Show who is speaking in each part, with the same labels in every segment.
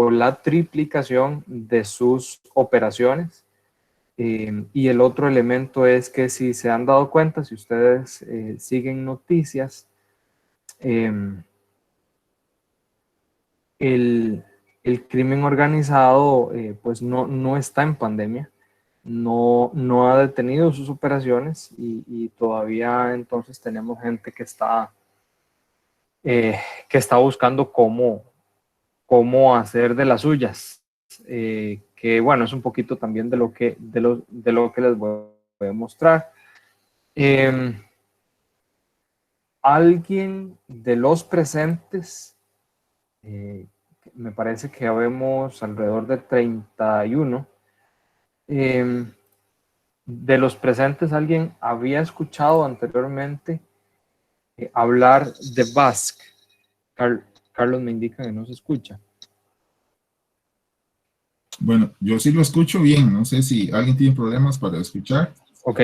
Speaker 1: o la triplicación de sus operaciones. Y el otro elemento es que si se han dado cuenta, si ustedes siguen noticias, el, el crimen organizado pues no está en pandemia, no ha detenido sus operaciones y todavía entonces tenemos gente que está buscando cómo hacer de las suyas, que bueno, es un poquito también de lo que les voy a mostrar. Alguien de los presentes, me parece que vemos alrededor de 31, de los presentes, alguien había escuchado anteriormente hablar de Basque. Carlos me indica que no se escucha.
Speaker 2: Bueno, yo sí lo escucho bien. No sé si alguien tiene problemas para escuchar.
Speaker 1: Ok.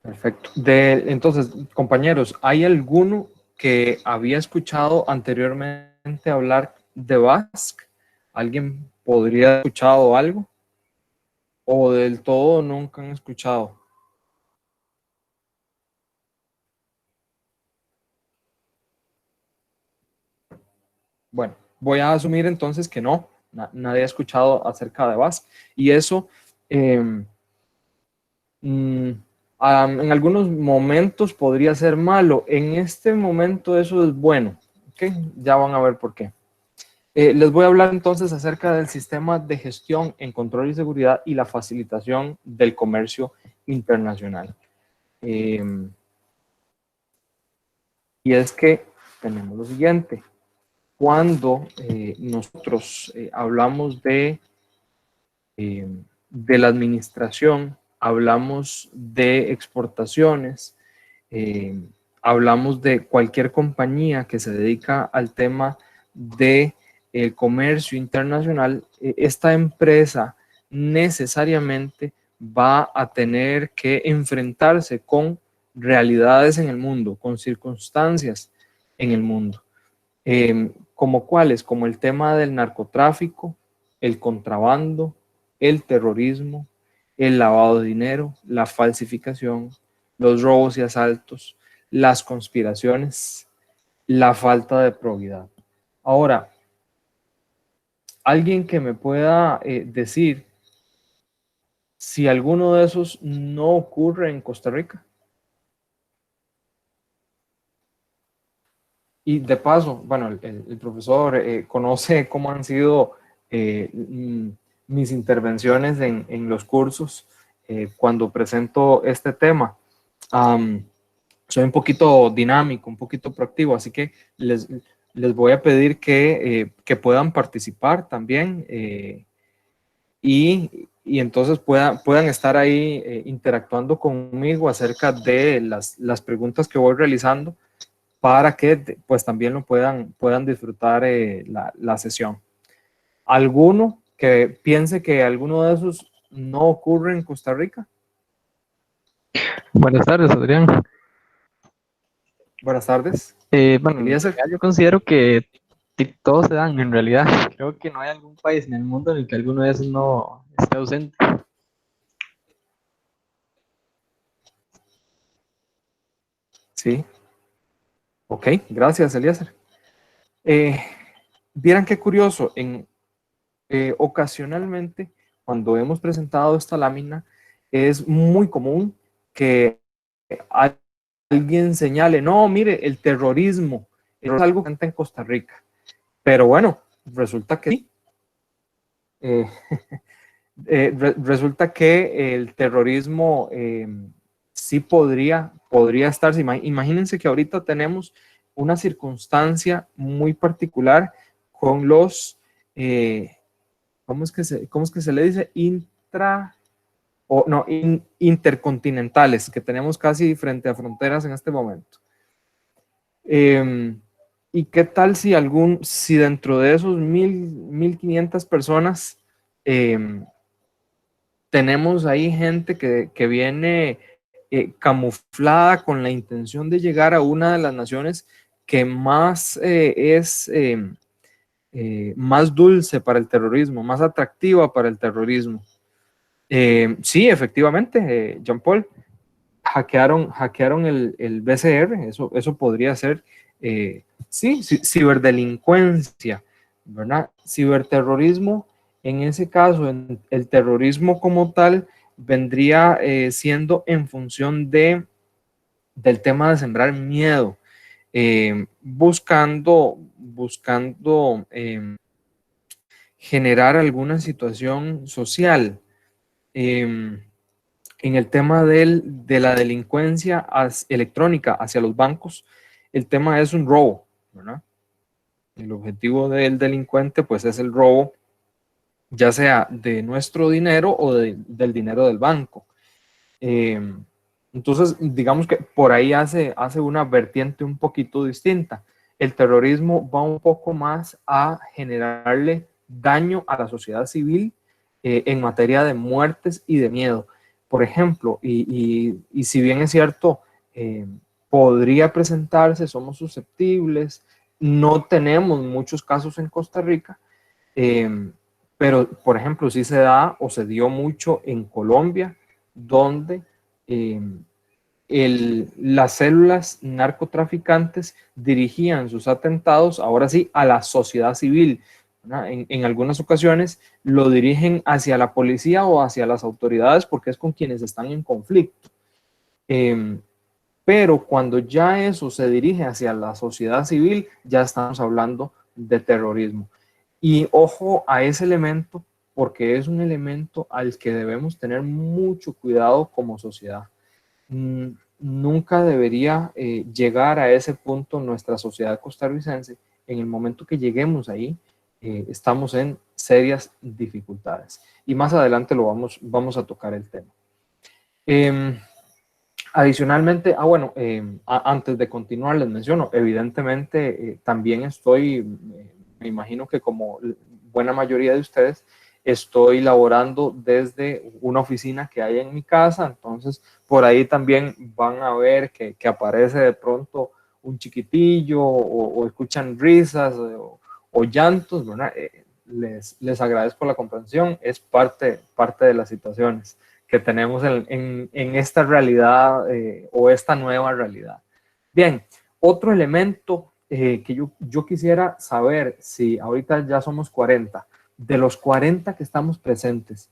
Speaker 1: Perfecto. Entonces, compañeros, ¿hay alguno que había escuchado anteriormente hablar de Basque? ¿Alguien podría haber escuchado algo? ¿O del todo nunca han escuchado? Bueno, voy a asumir entonces que no, nadie ha escuchado acerca de Basque. Y eso, eh, mm, en algunos momentos podría ser malo. En este momento eso es bueno. ¿Ok? Ya van a ver por qué. Les voy a hablar entonces acerca del sistema de gestión en control y seguridad y la facilitación del comercio internacional. Y es que tenemos lo siguiente. Cuando nosotros hablamos de la administración, hablamos de exportaciones, hablamos de cualquier compañía que se dedica al tema de el comercio internacional, esta empresa necesariamente va a tener que enfrentarse con realidades en el mundo, con circunstancias en el mundo. ¿Como cuáles? Como el tema del narcotráfico, el contrabando, el terrorismo, el lavado de dinero, la falsificación, los robos y asaltos, las conspiraciones, la falta de probidad. Ahora, alguien que me pueda decir si alguno de esos no ocurre en Costa Rica. Y de paso, bueno, el profesor conoce cómo han sido mis intervenciones en los cursos cuando presento este tema. Soy un poquito dinámico, un poquito proactivo, así que les voy a pedir que puedan participar también y entonces puedan estar ahí interactuando conmigo acerca de las preguntas que voy realizando para que pues también lo puedan disfrutar la sesión. ¿Alguno que piense que alguno de esos no ocurre en Costa Rica?
Speaker 3: Buenas tardes, Adrián.
Speaker 1: Buenas tardes.
Speaker 3: Bueno, en
Speaker 1: Eliezer.
Speaker 3: realidad yo considero que todos se dan, en realidad. Creo que no hay algún país en el mundo en el que alguno de esos no esté ausente.
Speaker 1: Sí. Ok, gracias, Eliezer. Vieran qué curioso, ocasionalmente cuando hemos presentado esta lámina es muy común que alguien señale, no, mire, el terrorismo es algo que está en Costa Rica. Pero bueno, resulta que sí. Resulta que el terrorismo sí podría estarse. Imagínense que ahorita tenemos una circunstancia muy particular con los, ¿cómo es que se le dice? Intercontinentales que tenemos casi frente a fronteras en este momento. ¿Y qué tal si dentro de esos 1.500 personas tenemos ahí gente que viene camuflada con la intención de llegar a una de las naciones que más más dulce para el terrorismo, más atractiva para el terrorismo. Sí, efectivamente, Jean Paul, hackearon el BCR, eso podría ser, sí, ciberdelincuencia, ¿verdad? Ciberterrorismo, en ese caso, el terrorismo como tal vendría siendo en función del tema de sembrar miedo, buscando generar alguna situación social. En el tema de la delincuencia electrónica hacia los bancos, el tema es un robo, ¿verdad? El objetivo del delincuente pues es el robo, ya sea de nuestro dinero o del dinero del banco. Eh, entonces, digamos que por ahí hace una vertiente un poquito distinta. El terrorismo va un poco más a generarle daño a la sociedad civil en materia de muertes y de miedo. Por ejemplo, y si bien es cierto, podría presentarse, somos susceptibles, no tenemos muchos casos en Costa Rica, pero por ejemplo, sí se da o se dio mucho en Colombia, donde eh, las células narcotraficantes dirigían sus atentados, ahora sí, a la sociedad civil. En algunas ocasiones lo dirigen hacia la policía o hacia las autoridades porque es con quienes están en conflicto. Pero cuando ya eso se dirige hacia la sociedad civil, ya estamos hablando de terrorismo. Y ojo a ese elemento, porque es un elemento al que debemos tener mucho cuidado como sociedad. Nunca debería llegar a ese punto nuestra sociedad costarricense. En el momento que lleguemos ahí, estamos en serias dificultades. Y más adelante vamos a tocar el tema. Adicionalmente, bueno, antes de continuar les menciono, evidentemente también estoy, me imagino que como buena mayoría de ustedes, estoy laborando desde una oficina que hay en mi casa, entonces por ahí también van a ver que aparece de pronto un chiquitillo o escuchan risas o llantos, ¿verdad? Les agradezco la comprensión, es parte de las situaciones que tenemos en esta realidad o esta nueva realidad. Bien, otro elemento que yo quisiera saber, si ahorita ya somos 40, de los 40 que estamos presentes,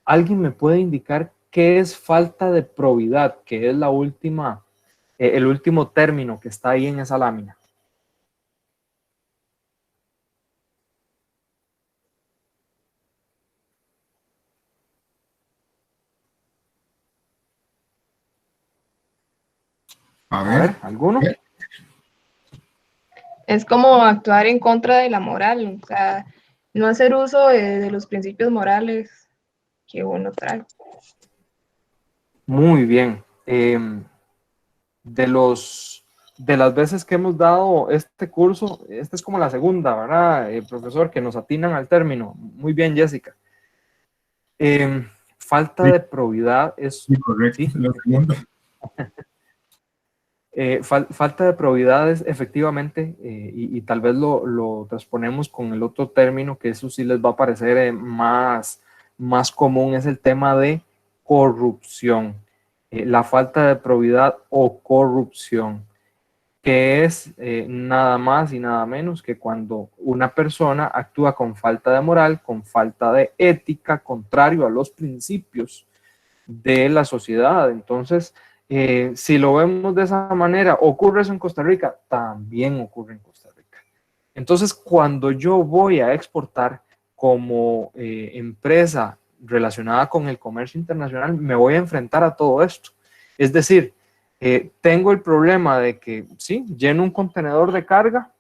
Speaker 1: ¿alguien me puede indicar qué es falta de probidad, que es la última, el último término que está ahí en esa lámina?
Speaker 2: A
Speaker 1: A ver,
Speaker 2: ver,
Speaker 1: ¿alguno?
Speaker 4: Es como actuar en contra de la moral, o sea, no hacer uso de los principios morales que uno trae.
Speaker 1: Muy bien. De las veces que hemos dado este curso, esta es como la segunda, ¿verdad, profesor? Que nos atinan al término. Muy bien, Jessica. Falta
Speaker 2: sí,
Speaker 1: de probidad es,
Speaker 2: sí, correcto.
Speaker 1: sí,
Speaker 2: La segunda.
Speaker 1: falta de probidad es efectivamente, y tal vez lo transponemos con el otro término, que eso sí les va a parecer más común, es el tema de corrupción. La falta de probidad o corrupción, que es nada más y nada menos que cuando una persona actúa con falta de moral, con falta de ética, contrario a los principios de la sociedad. Entonces, si lo vemos de esa manera, ¿ocurre eso en Costa Rica? También ocurre en Costa Rica. Entonces, cuando yo voy a exportar como empresa relacionada con el comercio internacional, me voy a enfrentar a todo esto. Es decir, tengo el problema de que, sí, lleno un contenedor de carga,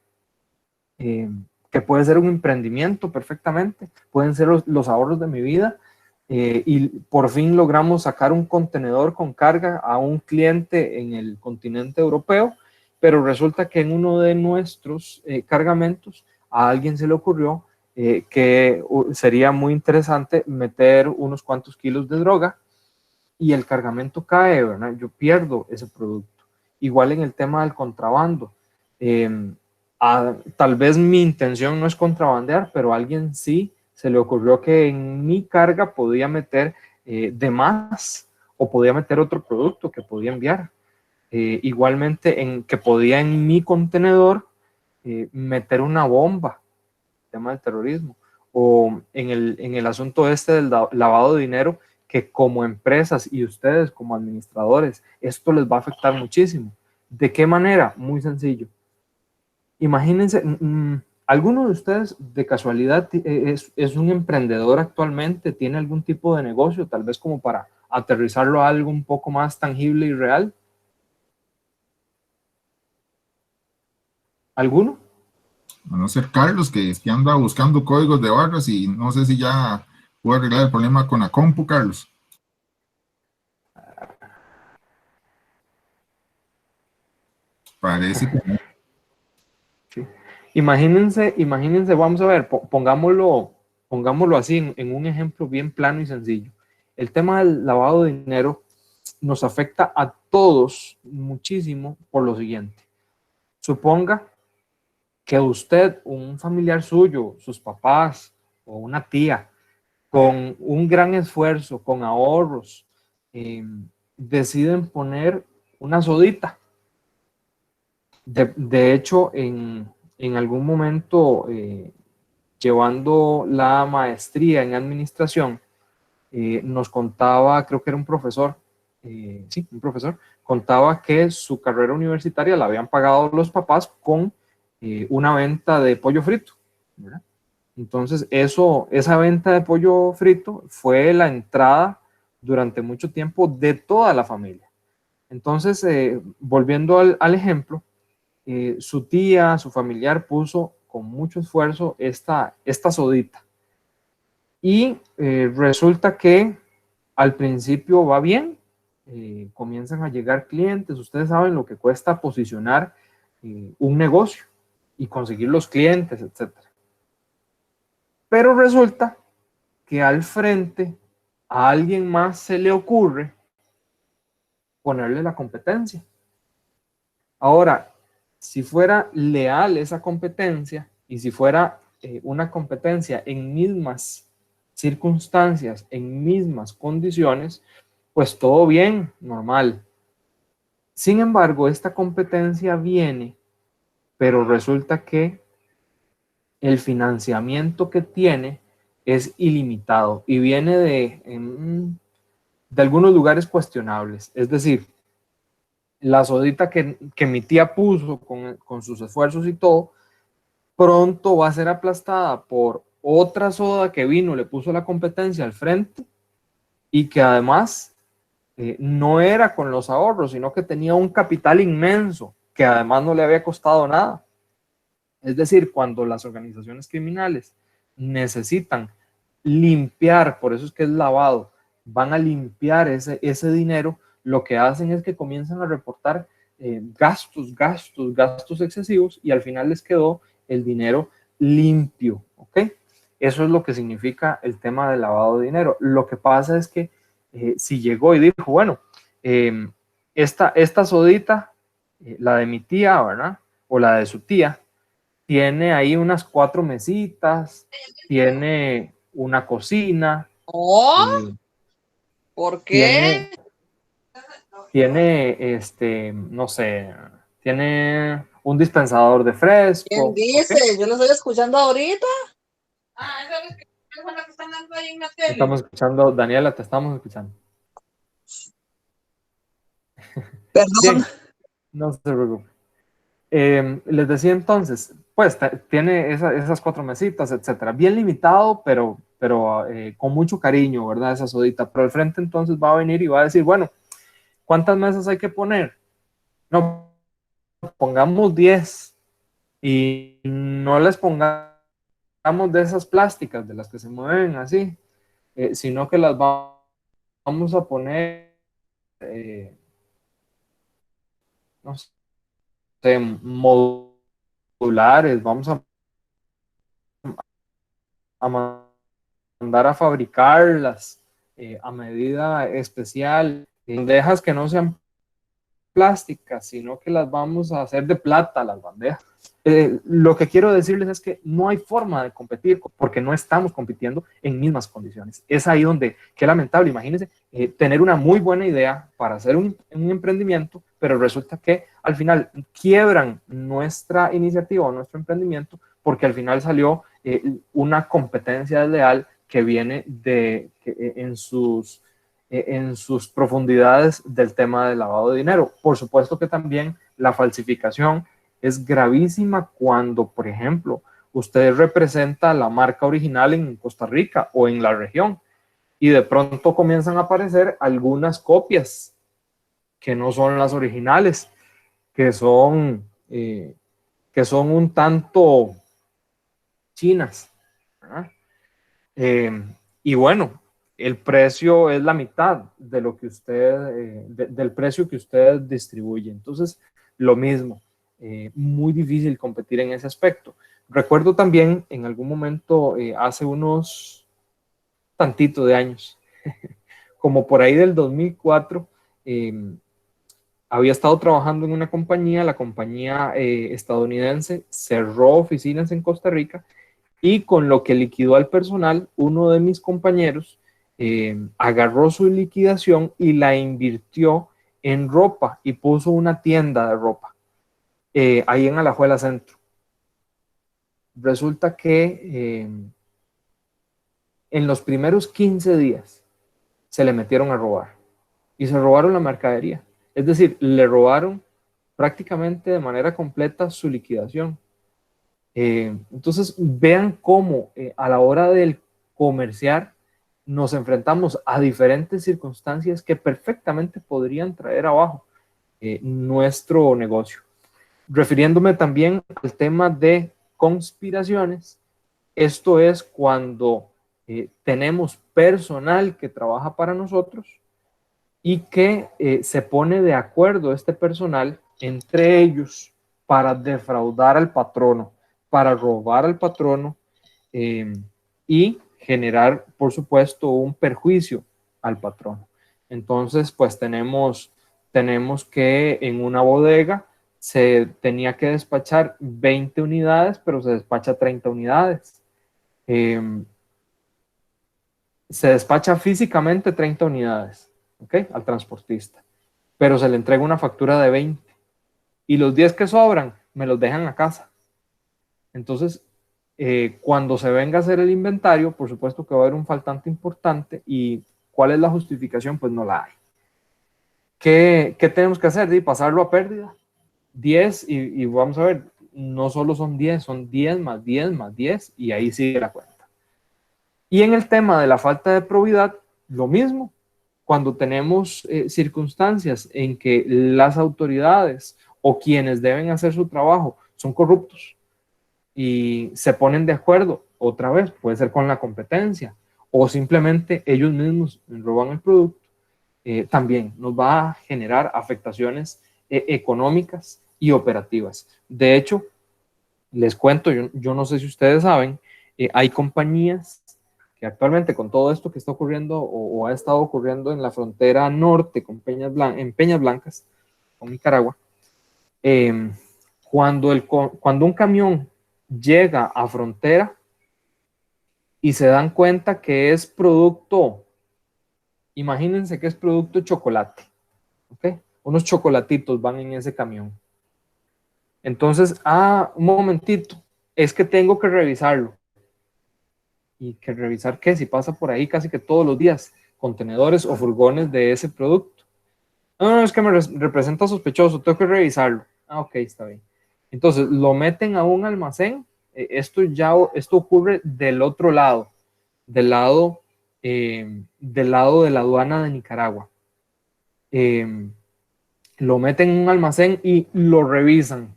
Speaker 1: que puede ser un emprendimiento perfectamente, pueden ser los ahorros de mi vida, y por fin logramos sacar un contenedor con carga a un cliente en el continente europeo, pero resulta que en uno de nuestros cargamentos a alguien se le ocurrió que sería muy interesante meter unos cuantos kilos de droga y el cargamento cae, ¿verdad? Yo pierdo ese producto. Igual en el tema del contrabando. Tal vez mi intención no es contrabandear, pero a alguien sí se le ocurrió que en mi carga podía meter de más o podía meter otro producto que podía enviar. Igualmente en que podía en mi contenedor meter una bomba, tema del terrorismo, o en el asunto este del lavado de dinero, que como empresas y ustedes como administradores, esto les va a afectar muchísimo. ¿De qué manera? Muy sencillo. Imagínense, ¿alguno de ustedes de casualidad es un emprendedor actualmente? ¿Tiene algún tipo de negocio, tal vez como para aterrizarlo a algo un poco más tangible y real? ¿Alguno?
Speaker 2: A no ser Carlos, que anda buscando códigos de barras y no sé si ya puedo arreglar el problema con la compu, Carlos. Parece que no.
Speaker 1: Sí. Imagínense, vamos a ver, pongámoslo así en un ejemplo bien plano y sencillo. El tema del lavado de dinero nos afecta a todos muchísimo por lo siguiente. Suponga que usted, un familiar suyo, sus papás o una tía, con un gran esfuerzo, con ahorros, deciden poner una sodita. De hecho, en algún momento, llevando la maestría en administración, nos contaba, creo que era un profesor, sí, un profesor, contaba que su carrera universitaria la habían pagado los papás con una venta de pollo frito, ¿verdad? Entonces, esa venta de pollo frito fue la entrada durante mucho tiempo de toda la familia. Entonces, volviendo al ejemplo, su tía, su familiar puso con mucho esfuerzo esta sodita. Y resulta que al principio va bien, comienzan a llegar clientes, ustedes saben lo que cuesta posicionar un negocio y conseguir los clientes, etcétera. Pero resulta que al frente a alguien más se le ocurre ponerle la competencia. Ahora, si fuera leal esa competencia y si fuera una competencia en mismas circunstancias, en mismas condiciones, pues todo bien, normal. Sin embargo, esta competencia viene, pero resulta que el financiamiento que tiene es ilimitado y viene de algunos lugares cuestionables. Es decir, la sodita que mi tía puso con sus esfuerzos y todo, pronto va a ser aplastada por otra soda que vino, le puso la competencia al frente y que además no era con los ahorros, sino que tenía un capital inmenso que además no le había costado nada. Es decir, cuando las organizaciones criminales necesitan limpiar, por eso es que es lavado, van a limpiar ese dinero, lo que hacen es que comienzan a reportar gastos excesivos y al final les quedó el dinero limpio, ¿ok? Eso es lo que significa el tema del lavado de dinero. Lo que pasa es que si llegó y dijo, bueno, esta sodita, la de mi tía, ¿verdad? O la de su tía, tiene ahí unas 4 mesitas, tiene una cocina,
Speaker 5: Oh,
Speaker 1: eh,
Speaker 5: ¿por
Speaker 1: tiene,
Speaker 5: qué?
Speaker 1: no sé, tiene un dispensador de
Speaker 5: ¿Quién
Speaker 1: fresco, ¿ok?
Speaker 5: dice? Yo lo estoy escuchando ahorita. Ah, ¿sabes qué? Son las que están dando ahí en la tele.
Speaker 1: Estamos escuchando, Daniela, te estamos escuchando.
Speaker 5: Perdón.
Speaker 1: Bien, no se preocupe. Les decía entonces, pues tiene esas 4 mesitas, etcétera, bien limitado, pero con mucho cariño, ¿verdad? Esa sodita, pero al frente entonces va a venir y va a decir, bueno, ¿cuántas mesas hay que poner? No, pongamos 10 y no les pongamos de esas plásticas de las que se mueven así, sino que las vamos a poner, no sé, modulares, vamos a mandar a fabricarlas a medida especial, bandejas que no sean plásticas, sino que las vamos a hacer de plata, las bandejas. Lo que quiero decirles es que no hay forma de competir porque no estamos compitiendo en mismas condiciones. Es ahí donde, qué lamentable, imagínense, tener una muy buena idea para hacer un emprendimiento, pero resulta que al final quiebran nuestra iniciativa o nuestro emprendimiento porque al final salió una competencia desleal que viene en sus profundidades del tema del lavado de dinero. Por supuesto que también la falsificación es gravísima cuando, por ejemplo, usted representa la marca original en Costa Rica o en la región y de pronto comienzan a aparecer algunas copias que no son las originales, que son un tanto chinas, ¿verdad? Y bueno, el precio es la mitad de lo que usted, del precio que usted distribuye. Entonces, lo mismo, muy difícil competir en ese aspecto. Recuerdo también en algún momento, hace unos tantitos de años, como por ahí del 2004, había estado trabajando en una compañía, la compañía estadounidense cerró oficinas en Costa Rica y con lo que liquidó al personal, uno de mis compañeros agarró su liquidación y la invirtió en ropa y puso una tienda de ropa ahí en Alajuela Centro. Resulta que en los primeros 15 días se le metieron a robar y se robaron la mercadería. Es decir, le robaron prácticamente de manera completa su liquidación. Entonces, vean cómo a la hora del comerciar nos enfrentamos a diferentes circunstancias que perfectamente podrían traer abajo nuestro negocio. Refiriéndome también al tema de conspiraciones, esto es cuando tenemos personal que trabaja para nosotros y que se pone de acuerdo este personal entre ellos para defraudar al patrono, para robar al patrono y generar, por supuesto, un perjuicio al patrono. Entonces, pues tenemos que en una bodega se tenía que despachar 20 unidades, pero se despacha 30 unidades. Se despacha físicamente 30 unidades, ¿ok? Al transportista, pero se le entrega una factura de 20 y los 10 que sobran me los dejan a casa. Entonces, cuando se venga a hacer el inventario, por supuesto que va a haber un faltante importante y ¿cuál es la justificación? Pues no la hay. ¿Qué tenemos que hacer? Pasarlo a pérdida. 10 y vamos a ver, no solo son 10, son 10 más 10 más 10 y ahí sigue la cuenta. Y en el tema de la falta de probidad, lo mismo. Cuando tenemos circunstancias en que las autoridades o quienes deben hacer su trabajo son corruptos y se ponen de acuerdo, otra vez, puede ser con la competencia o simplemente ellos mismos roban el producto, también nos va a generar afectaciones económicas y operativas. De hecho, les cuento, yo no sé si ustedes saben, hay compañías que actualmente con todo esto que está ocurriendo o ha estado ocurriendo en la frontera norte con en Peñas Blancas, con Nicaragua, cuando un camión llega a frontera y se dan cuenta que es producto, imagínense que es producto de chocolate, ¿ok? Unos chocolatitos van en ese camión. Entonces, un momentito, es que tengo que revisarlo. ¿Y que revisar qué? Si pasa por ahí casi que todos los días, contenedores o furgones de ese producto. No, es que me representa sospechoso, tengo que revisarlo. Ok, está bien. Entonces, lo meten a un almacén. Esto ocurre del otro lado, del lado de la aduana de Nicaragua. Lo meten en un almacén y lo revisan.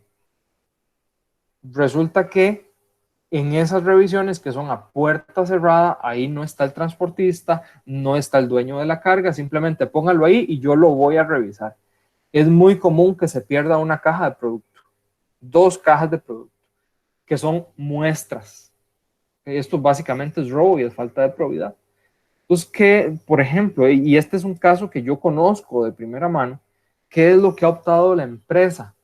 Speaker 1: Resulta que en esas revisiones que son a puerta cerrada, ahí no está el transportista, no está el dueño de la carga, simplemente póngalo ahí y yo lo voy a revisar. Es muy común que se pierda una caja de producto, 2 cajas de producto, que son muestras. Esto básicamente es robo y es falta de probidad. Entonces, que, por ejemplo, y este es un caso que yo conozco de primera mano, ¿qué es lo que ha optado la empresa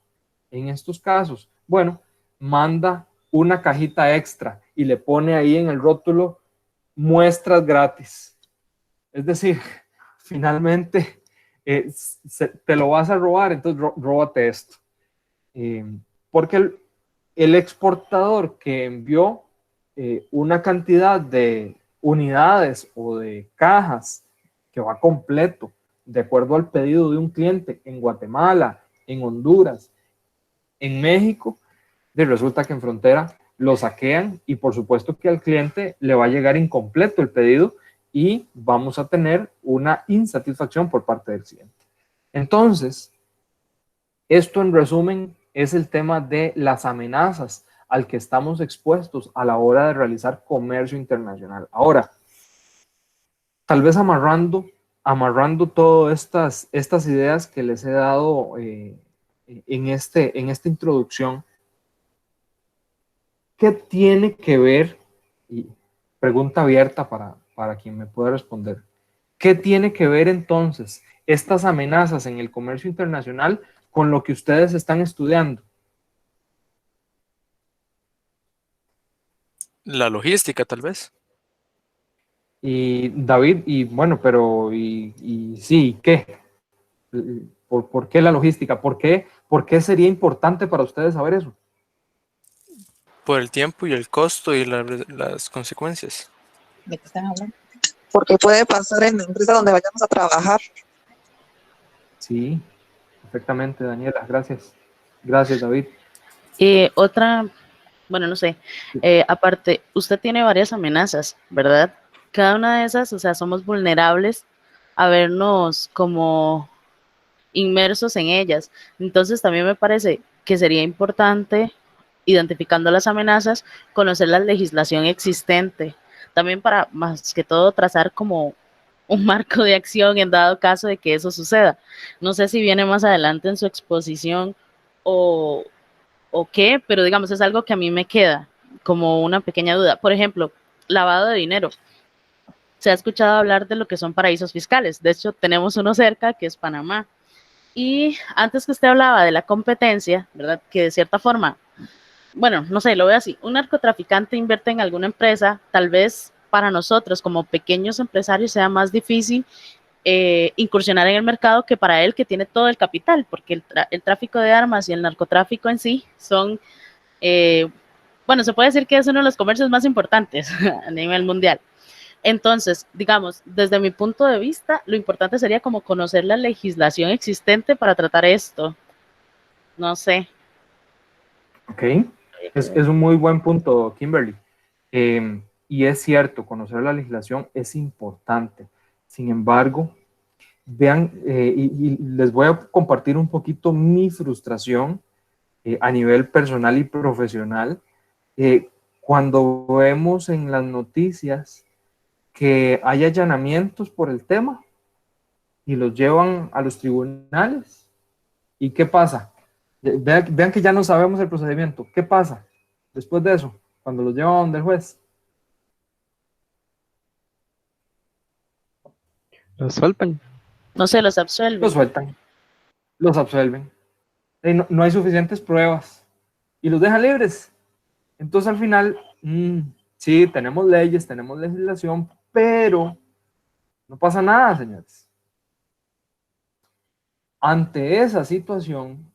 Speaker 1: en estos casos? Bueno, manda una cajita extra y le pone ahí en el rótulo muestras gratis. Es decir, finalmente te lo vas a robar, entonces róbate esto. Porque el exportador que envió una cantidad de unidades o de cajas que va completo, de acuerdo al pedido de un cliente en Guatemala, en Honduras, en México, resulta que en frontera lo saquean y por supuesto que al cliente le va a llegar incompleto el pedido y vamos a tener una insatisfacción por parte del cliente. Entonces, esto en resumen es el tema de las amenazas al que estamos expuestos a la hora de realizar comercio internacional. Ahora, tal vez amarrando todas estas ideas que les he dado en esta introducción, ¿qué tiene que ver? Y pregunta abierta para quien me pueda responder. ¿Qué tiene que ver entonces estas amenazas en el comercio internacional con lo que ustedes están estudiando?
Speaker 6: La logística, tal vez.
Speaker 1: Y David, y bueno, pero y sí, ¿qué? ¿Por qué la logística? ¿Por qué sería importante para ustedes saber eso?
Speaker 6: Por el tiempo y el costo y las consecuencias.
Speaker 5: ¿De qué están hablando? Porque puede pasar en la empresa donde vayamos a trabajar.
Speaker 1: Sí, perfectamente, Daniela, gracias. Gracias, David.
Speaker 7: Otra, bueno, no sé, aparte, usted tiene varias amenazas, ¿verdad? Cada una de esas, o sea, somos vulnerables a vernos como inmersos en ellas. Entonces, también me parece que sería importante, identificando las amenazas, conocer la legislación existente, también para, más que todo, trazar como un marco de acción en dado caso de que eso suceda. No sé si viene más adelante en su exposición o, o qué, pero digamos, es algo que a mí me queda como una pequeña duda. Por ejemplo, lavado de dinero. Se ha escuchado hablar de lo que son paraísos fiscales. De hecho, tenemos uno cerca, que es Panamá. Y antes que usted hablaba de la competencia, ¿verdad? Que de cierta forma, bueno, no sé, lo veo así. Un narcotraficante invierte en alguna empresa, tal vez para nosotros como pequeños empresarios sea más difícil incursionar en el mercado que para él que tiene todo el capital, porque el tráfico de armas y el narcotráfico en sí son, bueno, se puede decir que es uno de los comercios más importantes a nivel mundial. Entonces, digamos, desde mi punto de vista, lo importante sería como conocer la legislación existente para tratar esto. No sé.
Speaker 1: Ok, es un muy buen punto, Kimberly. Y es cierto, conocer la legislación es importante. Sin embargo, vean, y les voy a compartir un poquito mi frustración a nivel personal y profesional cuando vemos en las noticias que hay allanamientos por el tema y los llevan a los tribunales. ¿Y qué pasa? Vean que ya no sabemos el procedimiento. ¿Qué pasa después de eso? Cuando los llevan donde el juez.
Speaker 3: Lo sueltan.
Speaker 7: No se los absuelven.
Speaker 1: Los sueltan, los absuelven. No hay suficientes pruebas y los dejan libres. Entonces al final, sí, tenemos leyes, tenemos legislación, pero no pasa nada, señores. Ante esa situación,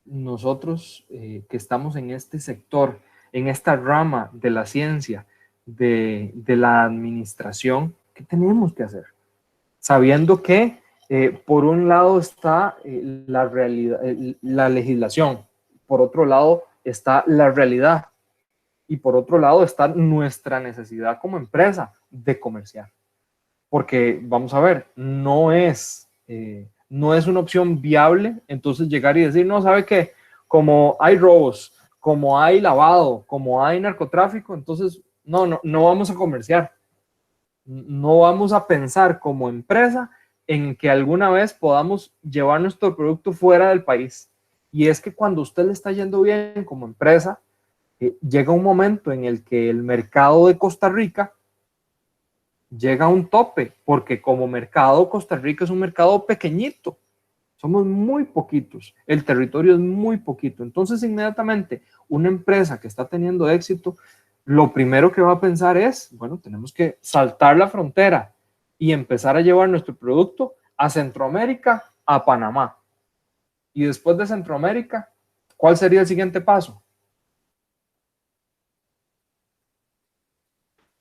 Speaker 1: nosotros que estamos en este sector, en esta rama de la ciencia, de la administración, ¿qué tenemos que hacer? Sabiendo que por un lado está la realidad, la legislación, por otro lado está la realidad y por otro lado está nuestra necesidad como empresa de comerciar. Porque vamos a ver, no es una opción viable entonces llegar y decir, no, ¿sabe qué? Como hay robos, como hay lavado, como hay narcotráfico, entonces no vamos a comerciar. No vamos a pensar como empresa en que alguna vez podamos llevar nuestro producto fuera del país. Y es que cuando usted le está yendo bien como empresa, llega un momento en el que el mercado de Costa Rica llega a un tope, porque como mercado Costa Rica es un mercado pequeñito, Somos muy poquitos, el territorio es muy poquito. Entonces, inmediatamente, una empresa que está teniendo éxito, lo primero que va a pensar es, bueno, tenemos que saltar la frontera y empezar a llevar nuestro producto a Centroamérica, a Panamá. Y después de Centroamérica, ¿cuál sería el siguiente paso?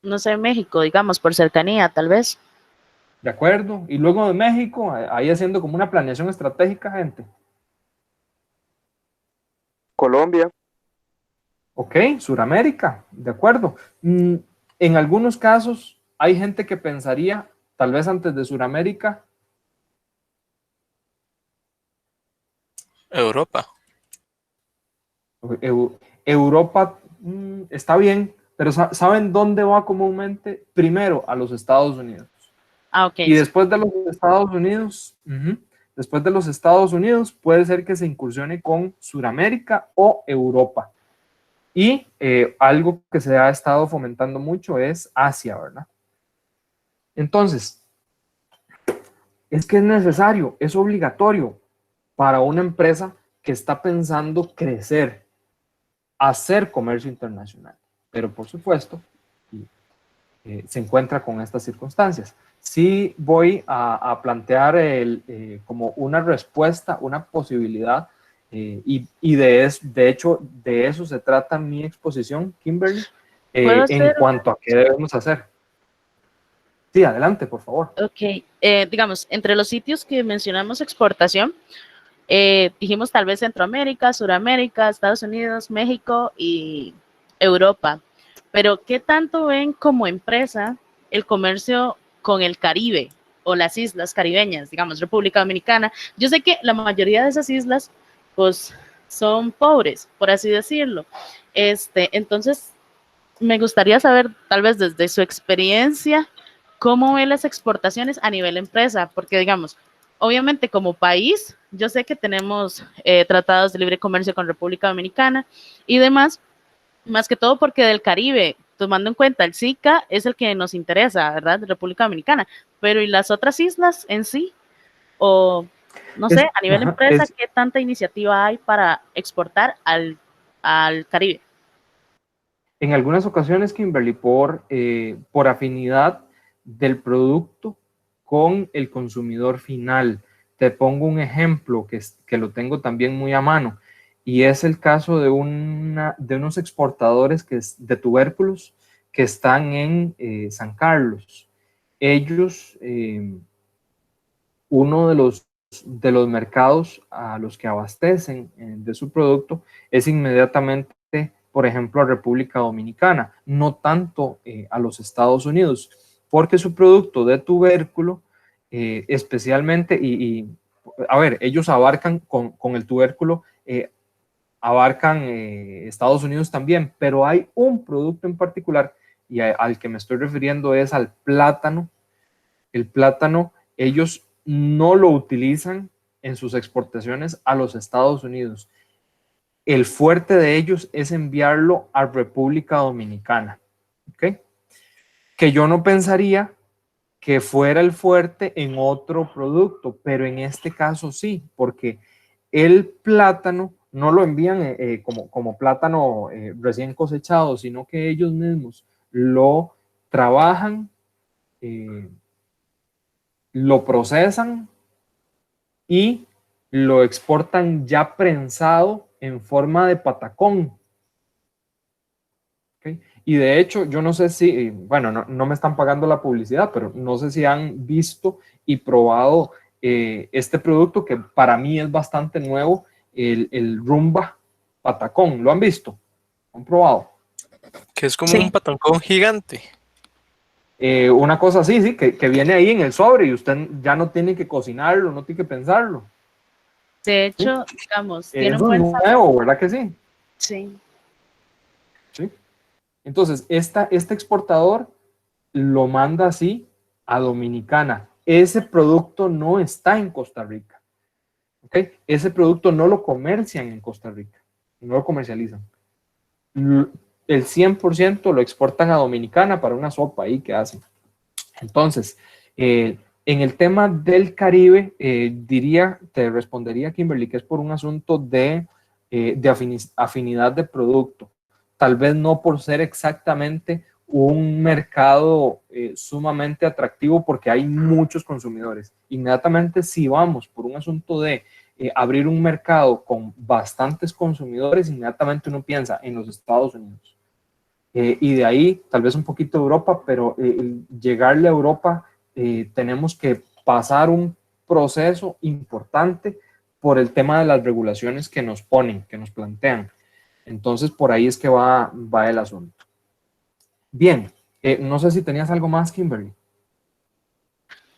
Speaker 7: No sé, México, digamos, por cercanía, tal vez.
Speaker 1: ¿De acuerdo? Y luego de México, ahí haciendo como una planeación estratégica, gente.
Speaker 8: Colombia.
Speaker 1: Ok, Suramérica, de acuerdo. En algunos casos hay gente que pensaría, tal vez antes de Suramérica,
Speaker 6: Europa.
Speaker 1: Europa está bien, pero ¿saben dónde va comúnmente? Primero a los Estados Unidos.
Speaker 7: Ah, ok.
Speaker 1: Y después de los Estados Unidos, después de los Estados Unidos, puede ser que se incursione con Suramérica o Europa. Y algo que se ha estado fomentando mucho es Asia, ¿verdad? Entonces, es que es necesario, es obligatorio para una empresa que está pensando crecer, hacer comercio internacional. Pero por supuesto, se encuentra con estas circunstancias. Sí voy a plantear como una respuesta, una posibilidad, y de hecho de eso se trata mi exposición, Kimberly, en cuanto a qué debemos hacer. Sí, adelante, por favor.
Speaker 7: Ok, digamos, entre los sitios que mencionamos exportación, dijimos tal vez Centroamérica, Suramérica, Estados Unidos, México y Europa. Pero, ¿qué tanto ven como empresa el comercio con el Caribe o las islas caribeñas, digamos, República Dominicana? Yo sé que la mayoría de esas islas, pues, son pobres, por así decirlo. Entonces, me gustaría saber, tal vez desde su experiencia, cómo ve las exportaciones a nivel empresa, porque, digamos, obviamente como país, yo sé que tenemos tratados de libre comercio con República Dominicana y demás, más que todo porque del Caribe, tomando en cuenta el SICA, es el que nos interesa, ¿verdad? De República Dominicana, pero ¿y las otras islas en sí? O, no sé, a nivel empresa, ¿qué tanta iniciativa hay para exportar al Caribe?
Speaker 1: En algunas ocasiones, Kimberly, por afinidad del producto con el consumidor final. Te pongo un ejemplo que lo tengo también muy a mano, y es el caso de unos exportadores de tubérculos que están en San Carlos. Ellos, uno de los mercados a los que abastecen de su producto es inmediatamente, por ejemplo, a República Dominicana, no tanto a los Estados Unidos, porque su producto de tubérculo, especialmente, a ver, ellos abarcan con el tubérculo, abarcan Estados Unidos también, pero hay un producto en particular, y al que me estoy refiriendo es al plátano. El plátano, ellos no lo utilizan en sus exportaciones a los Estados Unidos. El fuerte de ellos es enviarlo a República Dominicana, ¿ok? Que yo no pensaría que fuera el fuerte en otro producto, pero en este caso sí, porque el plátano no lo envían como plátano recién cosechado, sino que ellos mismos lo trabajan, lo procesan y lo exportan ya prensado en forma de patacón. ¿Okay? Y de hecho, yo no sé si, bueno, no me están pagando la publicidad, pero no sé si han visto y probado este producto que para mí es bastante nuevo, el Rumba Patacón. ¿Lo han visto? ¿Lo han probado?
Speaker 6: Que es como un patacón gigante.
Speaker 1: Una cosa así, sí, que viene ahí en el sobre y usted ya no tiene que cocinarlo, no tiene que pensarlo.
Speaker 7: De hecho, ¿sí? Digamos,
Speaker 1: tiene un buen nuevo, ¿verdad que sí?
Speaker 7: Sí.
Speaker 1: Sí. Entonces, este exportador lo manda así a Dominicana. Ese producto no está en Costa Rica. ¿Okay? Ese producto no lo comercian en Costa Rica. No lo comercializan. El 100% lo exportan a Dominicana para una sopa ahí que hacen. Entonces, En el tema del Caribe, te respondería, Kimberly, que es por un asunto de afinidad de producto. Tal vez no por ser exactamente un mercado sumamente atractivo porque hay muchos consumidores. Inmediatamente si vamos por un asunto de abrir un mercado con bastantes consumidores, inmediatamente uno piensa en los Estados Unidos. Y de ahí tal vez un poquito Europa, pero llegarle a Europa tenemos que pasar un proceso importante por el tema de las regulaciones que nos ponen, que nos plantean. Entonces, por ahí es que va el asunto. Bien, no sé si tenías algo más, Kimberly.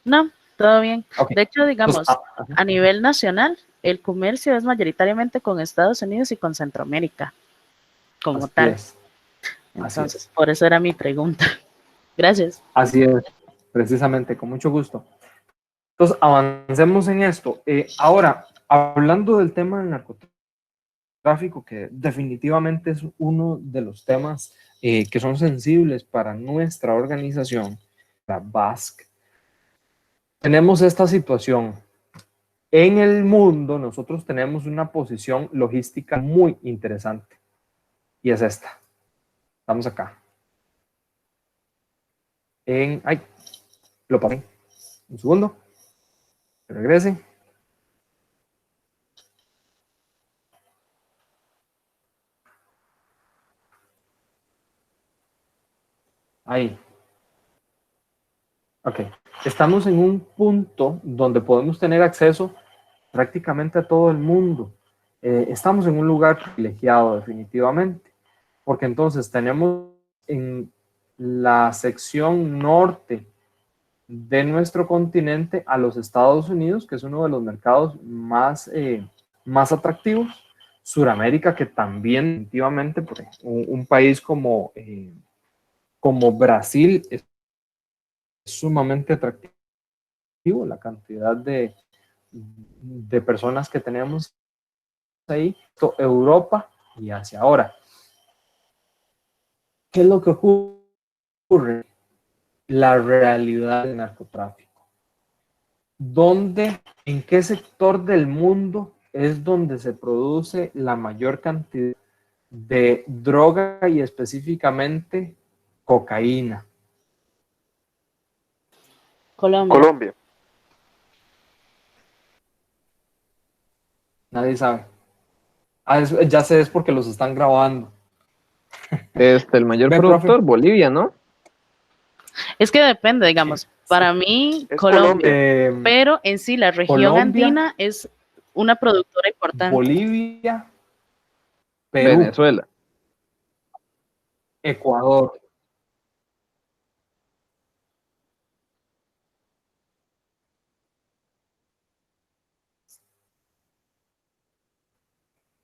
Speaker 7: No, todo bien.
Speaker 1: Okay.
Speaker 7: De hecho, digamos,
Speaker 1: Entonces,
Speaker 7: a nivel nacional, el comercio es mayoritariamente con Estados Unidos y con Centroamérica, como
Speaker 1: así
Speaker 7: tal.
Speaker 1: es.
Speaker 7: Entonces, por eso era mi pregunta. Gracias.
Speaker 1: Así es, precisamente, con mucho gusto. Entonces, avancemos en esto. Ahora, hablando del tema del narcotráfico, que definitivamente es uno de los temas que son sensibles para nuestra organización, la BASC, tenemos esta situación. En el mundo, nosotros tenemos una posición logística muy interesante, y es esta. Estamos acá. Ay, lo pasé. Un segundo. Que regrese. Ahí. Ok. Estamos en un punto donde podemos tener acceso prácticamente a todo el mundo. Estamos en un lugar privilegiado, definitivamente, porque entonces tenemos en la sección norte de nuestro continente a los Estados Unidos, que es uno de los mercados más atractivos. Suramérica, que también definitivamente, pues, un país como Brasil es sumamente atractivo, la cantidad de personas que tenemos ahí, Europa y hacia ahora. ¿Qué es lo que ocurre? La realidad del narcotráfico. ¿En qué sector del mundo es donde se produce la mayor cantidad de droga y específicamente cocaína?
Speaker 7: Colombia.
Speaker 1: Nadie sabe. Ya sé, es porque los están grabando.
Speaker 8: El mayor productor,
Speaker 1: profe.
Speaker 8: Bolivia, ¿no?
Speaker 7: Es que depende, digamos. Para mí,
Speaker 8: Es
Speaker 7: Colombia. Pero en sí, la región
Speaker 1: Colombia,
Speaker 7: andina es una productora importante.
Speaker 1: Bolivia, Perú,
Speaker 8: Venezuela.
Speaker 1: Ecuador.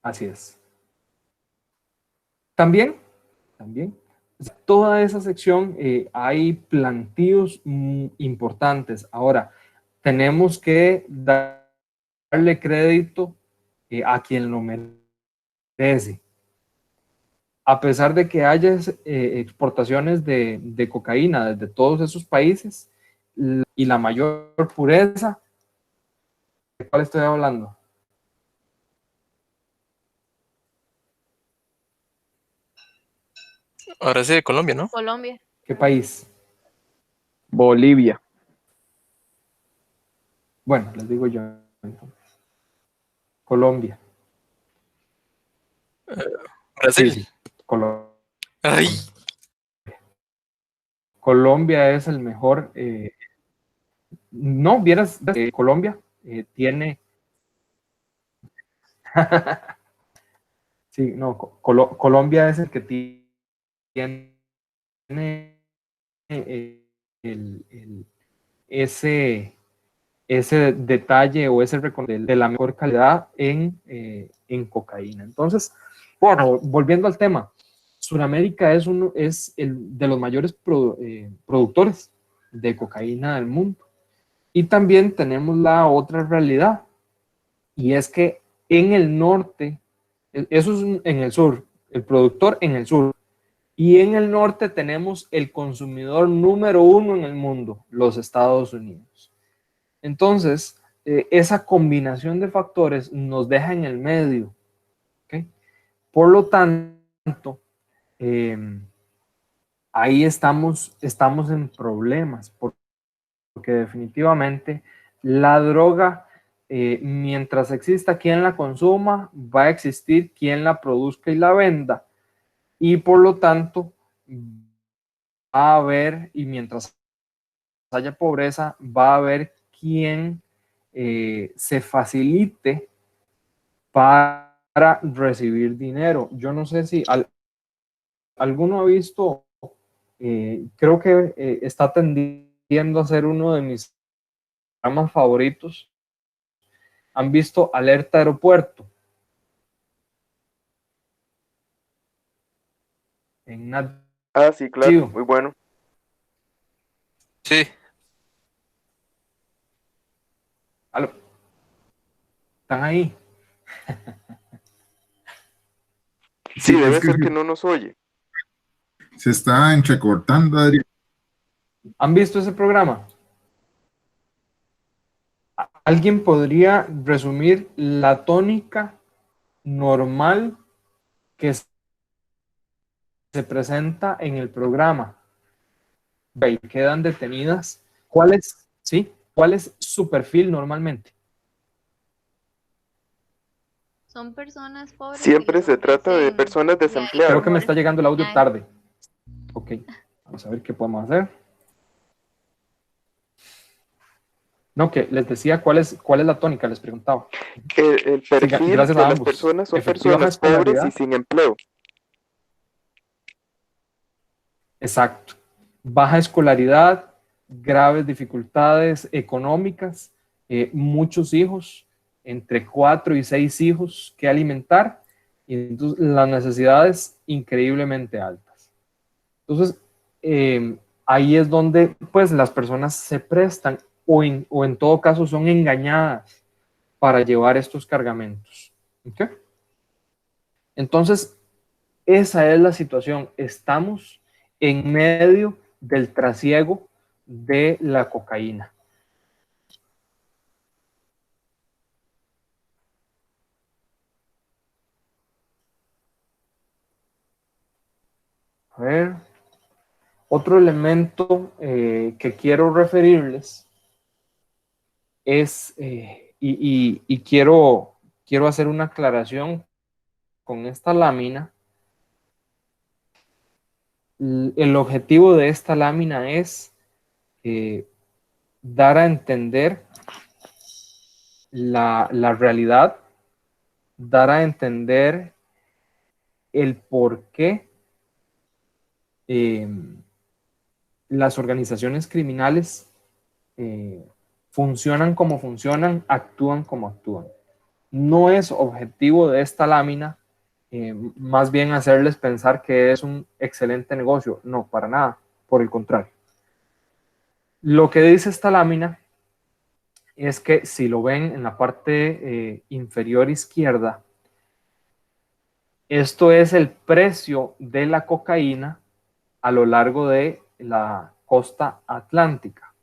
Speaker 1: Así es. También, toda esa sección hay plantíos importantes. Ahora, tenemos que darle crédito a quien lo merece. A pesar de que haya exportaciones de cocaína desde todos esos países y la mayor pureza, ¿de cuál estoy hablando?
Speaker 6: Ahora sí, de Colombia, ¿no?
Speaker 4: Colombia.
Speaker 1: ¿Qué país?
Speaker 8: Bolivia.
Speaker 1: Bueno, les digo yo entonces. Colombia.
Speaker 6: Brasil.
Speaker 1: Sí, Colombia.
Speaker 6: Ay,
Speaker 1: Colombia es el mejor. No, vieras, Colombia tiene. Sí, no, Colombia es el que tiene ese detalle o ese reconocimiento de la mejor calidad en cocaína. Entonces, bueno, volviendo al tema, Sudamérica es el de los mayores productores de cocaína del mundo. Y también tenemos la otra realidad, y es que en el norte, eso es en el sur, el productor en el sur, y en el norte tenemos el consumidor número 1 en el mundo, los Estados Unidos. Entonces, esa combinación de factores nos deja en el medio. ¿Ok? Por lo tanto, ahí estamos en problemas, porque definitivamente la droga, mientras exista quien la consuma, va a existir quien la produzca y la venda, y por lo tanto va a haber, y mientras haya pobreza, va a haber quien se facilite para recibir dinero. Yo no sé si alguno ha visto, creo que está tendiendo a ser uno de mis programas favoritos. ¿Han visto Alerta Aeropuerto? En Nat
Speaker 9: Ah, sí, claro,
Speaker 1: Geo.
Speaker 9: muy bueno.
Speaker 6: Sí,
Speaker 1: ¿Aló? ¿Están ahí?
Speaker 9: Sí,
Speaker 2: Sí, es
Speaker 9: debe
Speaker 2: que
Speaker 9: ser que no nos oye.
Speaker 2: se está entrecortando, Adrián.
Speaker 1: ¿Han visto ese programa? ¿Alguien podría resumir la tónica normal que se presenta en el programa? Y quedan detenidas. Sí? ¿Cuál es su perfil normalmente?
Speaker 10: Son personas pobres que
Speaker 9: Siempre
Speaker 10: les
Speaker 9: se trata de
Speaker 10: ofrecen
Speaker 9: personas
Speaker 1: Creo
Speaker 9: desempleadas.
Speaker 1: que me está llegando el audio
Speaker 10: Ay.
Speaker 1: tarde. Ok, vamos a ver qué podemos hacer. No, que les decía cuál es la tónica, les preguntaba.
Speaker 9: El perfil
Speaker 1: Gracias
Speaker 9: de
Speaker 1: a
Speaker 9: las
Speaker 1: ambos.
Speaker 9: personas son
Speaker 1: Efectiva
Speaker 9: personas pobres y
Speaker 1: escolaridad.
Speaker 9: sin empleo.
Speaker 1: Exacto. Baja escolaridad, graves dificultades económicas, muchos hijos, entre 4 y 6 hijos que alimentar, y entonces las necesidades increíblemente altas. Entonces, ahí es donde pues las personas se prestan o en todo caso son engañadas para llevar estos cargamentos. ¿Okay? Entonces, esa es la situación. Estamos en medio del trasiego de la cocaína. A ver, otro elemento que quiero referirles es, y quiero hacer una aclaración con esta lámina. El objetivo de esta lámina es dar a entender la realidad, dar a entender el por qué las organizaciones criminales funcionan como funcionan, actúan como actúan. No es objetivo de esta lámina más bien hacerles pensar que es un excelente negocio. No, para nada, por el contrario. Lo que dice esta lámina es que si lo ven en la parte inferior izquierda, esto es el precio de la cocaína a lo largo de la costa atlántica.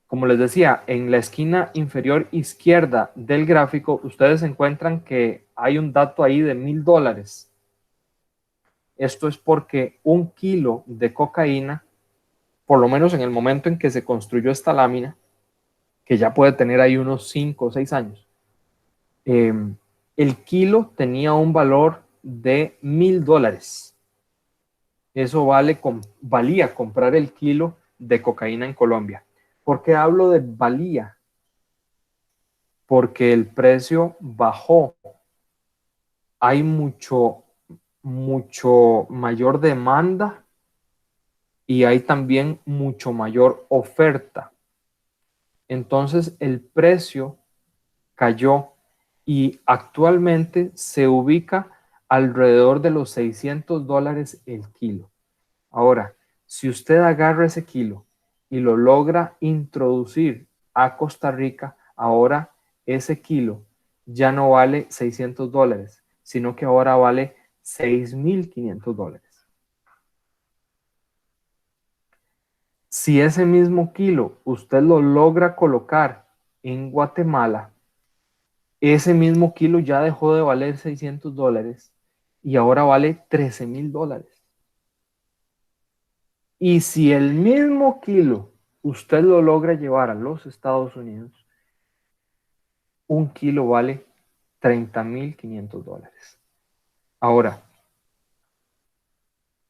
Speaker 1: Como les decía, en la esquina inferior izquierda del gráfico, ustedes encuentran que hay un dato ahí de $1,000. Esto es porque 1 kilo de cocaína, por lo menos en el momento en que se construyó esta lámina, que ya puede tener ahí unos 5 o 6 años, el kilo tenía un valor de $1,000. Eso valía comprar el kilo de cocaína en Colombia. ¿Por qué hablo de valía? Porque el precio bajó. Hay mucho mayor demanda y hay también mucho mayor oferta. Entonces el precio cayó y actualmente se ubica alrededor de los $600 el kilo. Ahora, si usted agarra ese kilo y lo logra introducir a Costa Rica, ahora ese kilo ya no vale $600, sino que ahora vale $6,500. Si ese mismo kilo usted lo logra colocar en Guatemala, ese mismo kilo ya dejó de valer $600 y ahora vale $13,000. Y si el mismo kilo usted lo logra llevar a los Estados Unidos, un kilo vale $30,500. Ahora,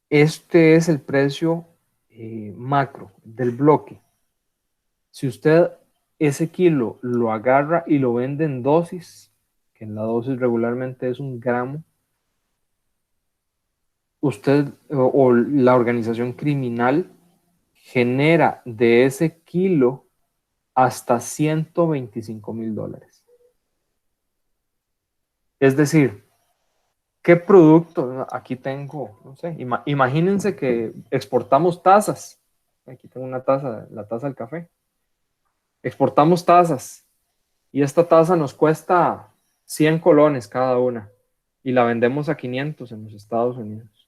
Speaker 1: este es el precio macro del bloque. Si usted ese kilo lo agarra y lo vende en dosis, que en la dosis regularmente es 1 gramo, usted o la organización criminal genera de ese kilo hasta $125,000. Es decir, ¿qué producto? Aquí tengo, no sé, imagínense que exportamos tazas. Aquí tengo una taza, la taza del café. Exportamos tazas y esta taza nos cuesta 100 colones cada una y la vendemos a 500 en los Estados Unidos.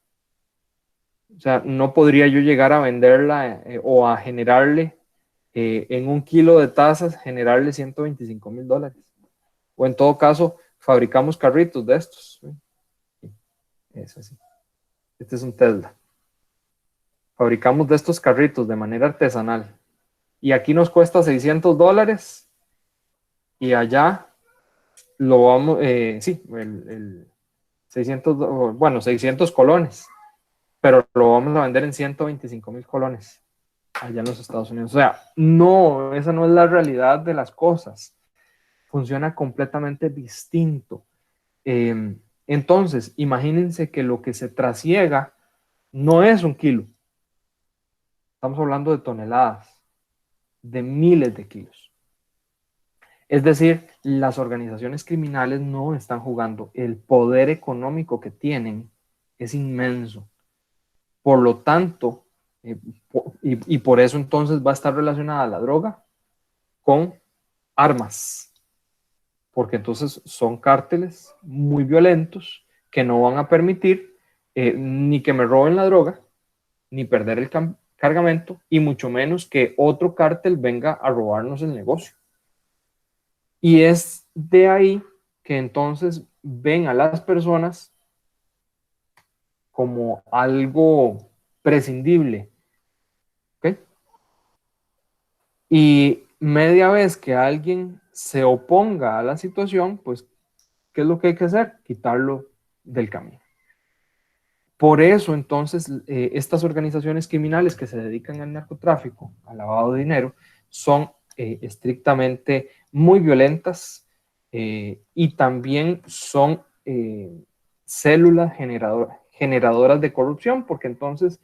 Speaker 1: O sea, no podría yo llegar a venderla o a generarle en 1 kilo de tazas, generarle $125,000. O en todo caso, fabricamos carritos de estos. Es así. Este es un Tesla. Fabricamos de estos carritos de manera artesanal. Y aquí nos cuesta $600 y allá lo vamos, sí, 600, bueno, 600 colones, pero lo vamos a vender en 125,000 colones allá en los Estados Unidos. O sea, no, esa no es la realidad de las cosas. Funciona completamente distinto. Entonces, imagínense que lo que se trasiega no es 1 kilo. Estamos hablando de toneladas, de miles de kilos. Es decir, las organizaciones criminales no están jugando. El poder económico que tienen es inmenso. Por lo tanto, y por eso entonces va a estar relacionada la droga con armas. Porque entonces son cárteles muy violentos que no van a permitir ni que me roben la droga, ni perder el cargamento, y mucho menos que otro cártel venga a robarnos el negocio. Y es de ahí que entonces ven a las personas como algo prescindible. ¿Okay? Y media vez que alguien se oponga a la situación, pues, ¿qué es lo que hay que hacer? Quitarlo del camino. Por eso, entonces, estas organizaciones criminales que se dedican al narcotráfico, al lavado de dinero, son estrictamente muy violentas y también son células generadoras de corrupción, porque entonces,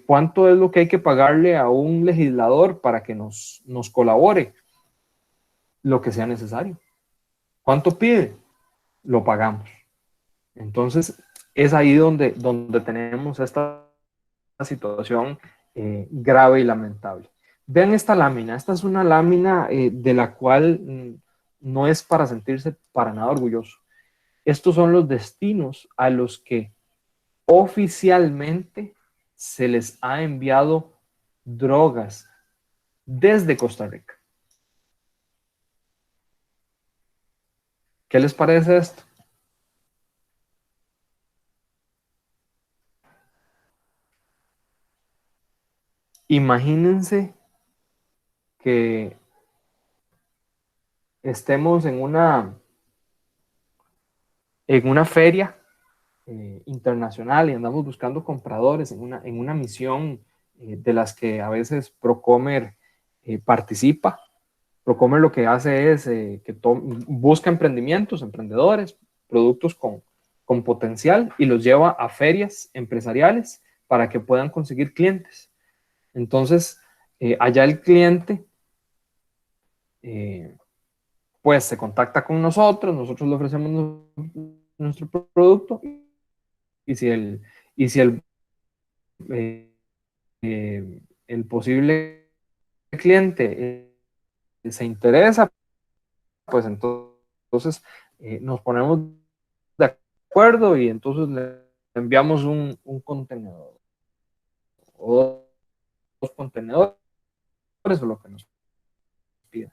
Speaker 1: ¿cuánto es lo que hay que pagarle a un legislador para que nos colabore? Lo que sea necesario. ¿Cuánto pide? Lo pagamos. Entonces, es ahí donde tenemos esta situación grave y lamentable. Vean esta lámina. Esta es una lámina de la cual no es para sentirse para nada orgulloso. Estos son los destinos a los que oficialmente se les ha enviado drogas desde Costa Rica. ¿Qué les parece esto? Imagínense que estemos en una feria internacional y andamos buscando compradores en una misión de las que a veces Procomer participa. Procomer lo que hace es que busca emprendedores, productos con potencial y los lleva a ferias empresariales para que puedan conseguir clientes. Entonces, allá el cliente pues se contacta con nosotros le ofrecemos nuestro producto y si el posible cliente se interesa, pues entonces nos ponemos de acuerdo y entonces le enviamos un contenedor o 2 contenedores o lo que nos pida.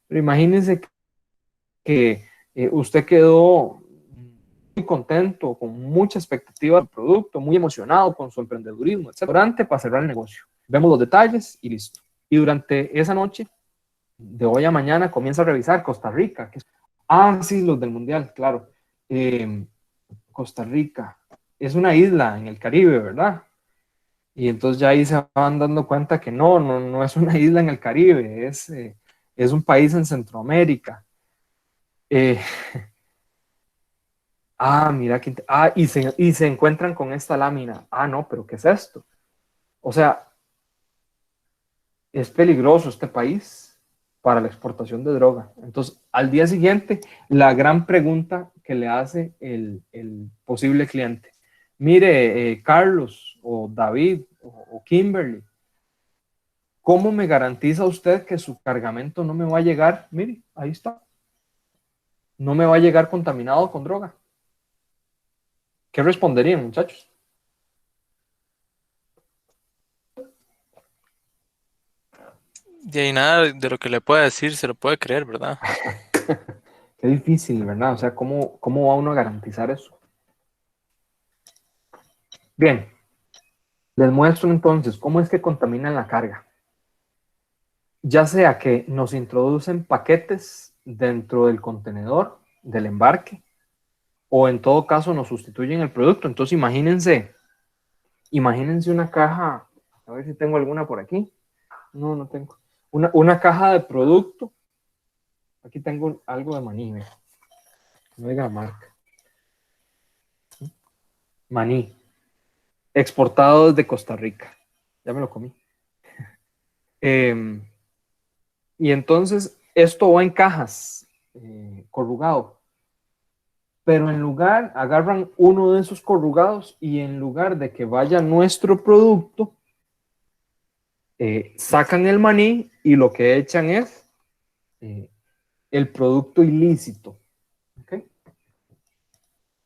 Speaker 1: Pero imagínense que usted quedó muy contento, con mucha expectativa del producto, muy emocionado con su emprendedurismo, etc. Para cerrar el negocio. Vemos los detalles y listo. Y durante esa noche, de hoy a mañana, comienza a revisar Costa Rica. Sí, los del Mundial, claro. Costa Rica es una isla en el Caribe, ¿verdad? Y entonces ya ahí se van dando cuenta que no es una isla en el Caribe, es un país en Centroamérica. Mira que... y se encuentran con esta lámina. No, pero ¿qué es esto? O sea, es peligroso este país para la exportación de droga. Entonces, al día siguiente, la gran pregunta que le hace el posible cliente. Mire, Carlos o David o Kimberly, ¿cómo me garantiza usted que su cargamento no me va a llegar? Mire, ahí está. No me va a llegar contaminado con droga. ¿Qué responderían, muchachos?
Speaker 6: Y ahí nada de lo que le pueda decir se lo puede creer, ¿verdad?
Speaker 1: Qué difícil, ¿verdad? O sea, ¿cómo va uno a garantizar eso? Bien, les muestro entonces cómo es que contaminan la carga. Ya sea que nos introducen paquetes dentro del contenedor del embarque o en todo caso nos sustituyen el producto. Entonces imagínense una caja, a ver si tengo alguna por aquí. No tengo. Una caja de producto. Aquí tengo algo de maní, ¿ve? No diga la marca. Maní, exportado desde Costa Rica. Ya me lo comí. Y entonces esto va en cajas, corrugado. Pero agarran uno de esos corrugados y en lugar de que vaya nuestro producto, sacan el maní y lo que echan es el producto ilícito. ¿Okay?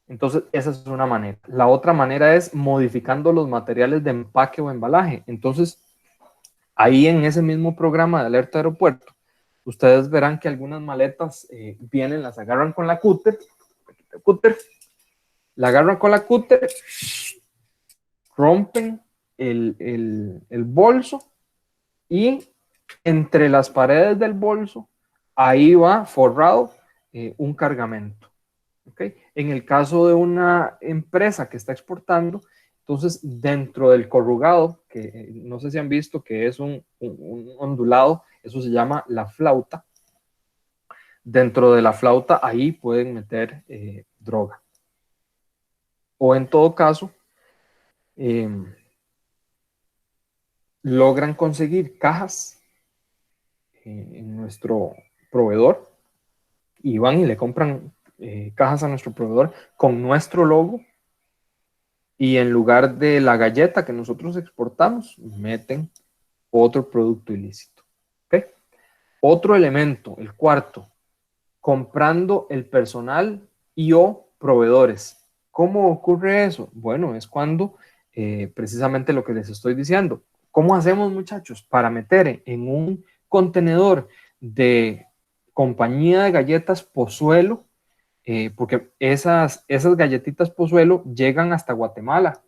Speaker 1: Entonces, esa es una manera. La otra manera es modificando los materiales de empaque o embalaje. Entonces, ahí en ese mismo programa de alerta aeropuerto, ustedes verán que algunas maletas vienen, las agarran con la cúter, la agarran con la cúter, rompen el bolso y entre las paredes del bolso, ahí va forrado un cargamento. ¿Okay? En el caso de una empresa que está exportando, entonces dentro del corrugado, que no sé si han visto que es un ondulado, eso se llama la flauta. Dentro de la flauta ahí pueden meter droga. O en todo caso, logran conseguir cajas en nuestro proveedor y van y le compran cajas a nuestro proveedor con nuestro logo y en lugar de la galleta que nosotros exportamos, meten otro producto ilícito. ¿Okay? Otro elemento, el cuarto, comprando el personal y o proveedores. ¿Cómo ocurre eso? Bueno, es cuando precisamente lo que les estoy diciendo. ¿Cómo hacemos, muchachos, para meter en un contenedor de compañía de galletas Pozuelo? Porque esas galletitas Pozuelo llegan hasta Guatemala.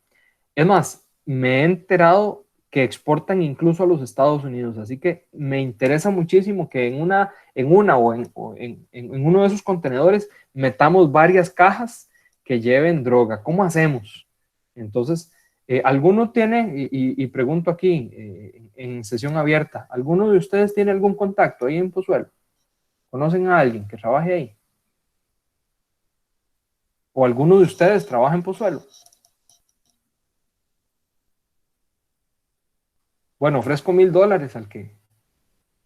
Speaker 1: Es más, me he enterado que exportan incluso a los Estados Unidos, así que me interesa muchísimo que en uno de esos contenedores metamos varias cajas que lleven droga. ¿Cómo hacemos? Entonces, ¿alguno tiene, y pregunto aquí en sesión abierta, ¿alguno de ustedes tiene algún contacto ahí en Pozuelo? ¿Conocen a alguien que trabaje ahí? ¿O alguno de ustedes trabaja en Pozuelo? Bueno, ofrezco $1,000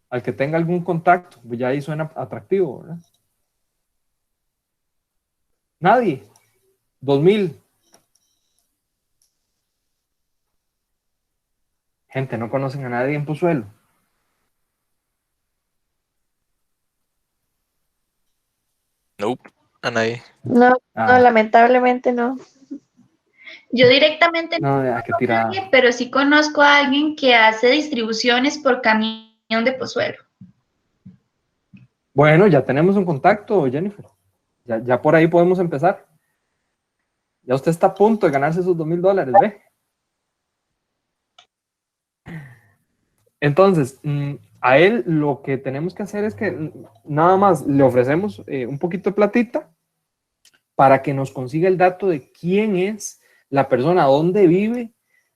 Speaker 1: al que tenga algún contacto. Pues ya ahí suena atractivo, ¿verdad? Nadie. 2,000. Gente, no conocen a nadie en Pozuelo.
Speaker 6: Nope, a nadie.
Speaker 4: No,
Speaker 1: Ah,
Speaker 4: lamentablemente no.
Speaker 11: Yo directamente
Speaker 1: No,
Speaker 11: no
Speaker 1: qué
Speaker 11: conozco a
Speaker 1: tirada.
Speaker 11: nadie, pero sí conozco a alguien que hace distribuciones por camión de Pozuelo.
Speaker 1: Bueno, ya tenemos un contacto, Jennifer. Ya por ahí podemos empezar. Ya usted está a punto de ganarse esos $2,000, ¿ve? Entonces, a él lo que tenemos que hacer es que nada más le ofrecemos un poquito de platita para que nos consiga el dato de quién es la persona, dónde vive,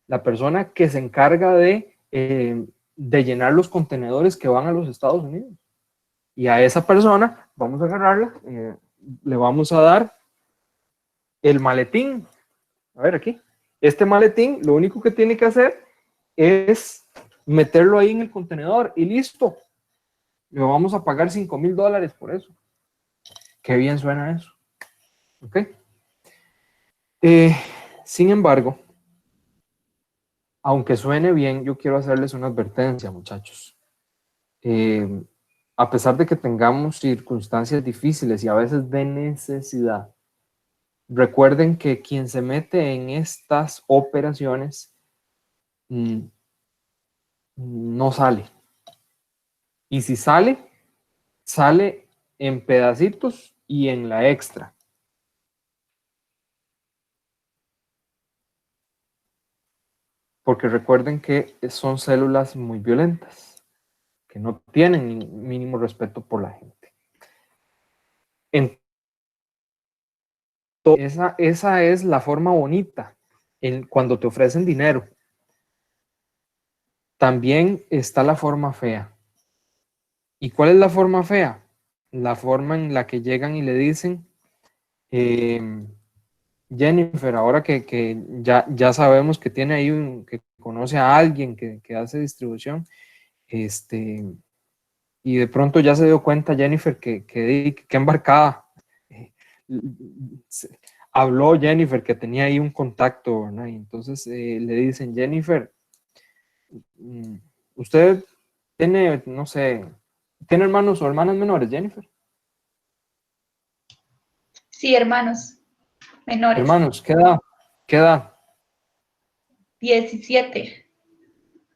Speaker 1: la persona que se encarga de llenar los contenedores que van a los Estados Unidos. Y a esa persona vamos a agarrarla, le vamos a dar el maletín. A ver aquí. Este maletín, lo único que tiene que hacer es meterlo ahí en el contenedor y listo. Le vamos a pagar $5,000 por eso. Qué bien suena eso. ¿Ok? Sin embargo, aunque suene bien, yo quiero hacerles una advertencia, muchachos. A pesar de que tengamos circunstancias difíciles y a veces de necesidad, recuerden que quien se mete en estas operaciones no sale. Y si sale, sale en pedacitos y en la extra. Porque recuerden que son células muy violentas, que no tienen ni mínimo respeto por la gente. Esa es la forma bonita cuando te ofrecen dinero. También está la forma fea. ¿Y cuál es la forma fea? La forma en la que llegan y le dicen, Jennifer, ahora que ya sabemos que tiene ahí que conoce a alguien que hace distribución, y de pronto ya se dio cuenta Jennifer que embarcada. Habló Jennifer que tenía ahí un contacto, ¿verdad? Y entonces le dicen, Jennifer, usted tiene, no sé, ¿tiene hermanos o hermanas menores, Jennifer?
Speaker 11: Sí, hermanos menores.
Speaker 1: Hermanos, ¿qué edad? ¿Qué edad?
Speaker 11: 17.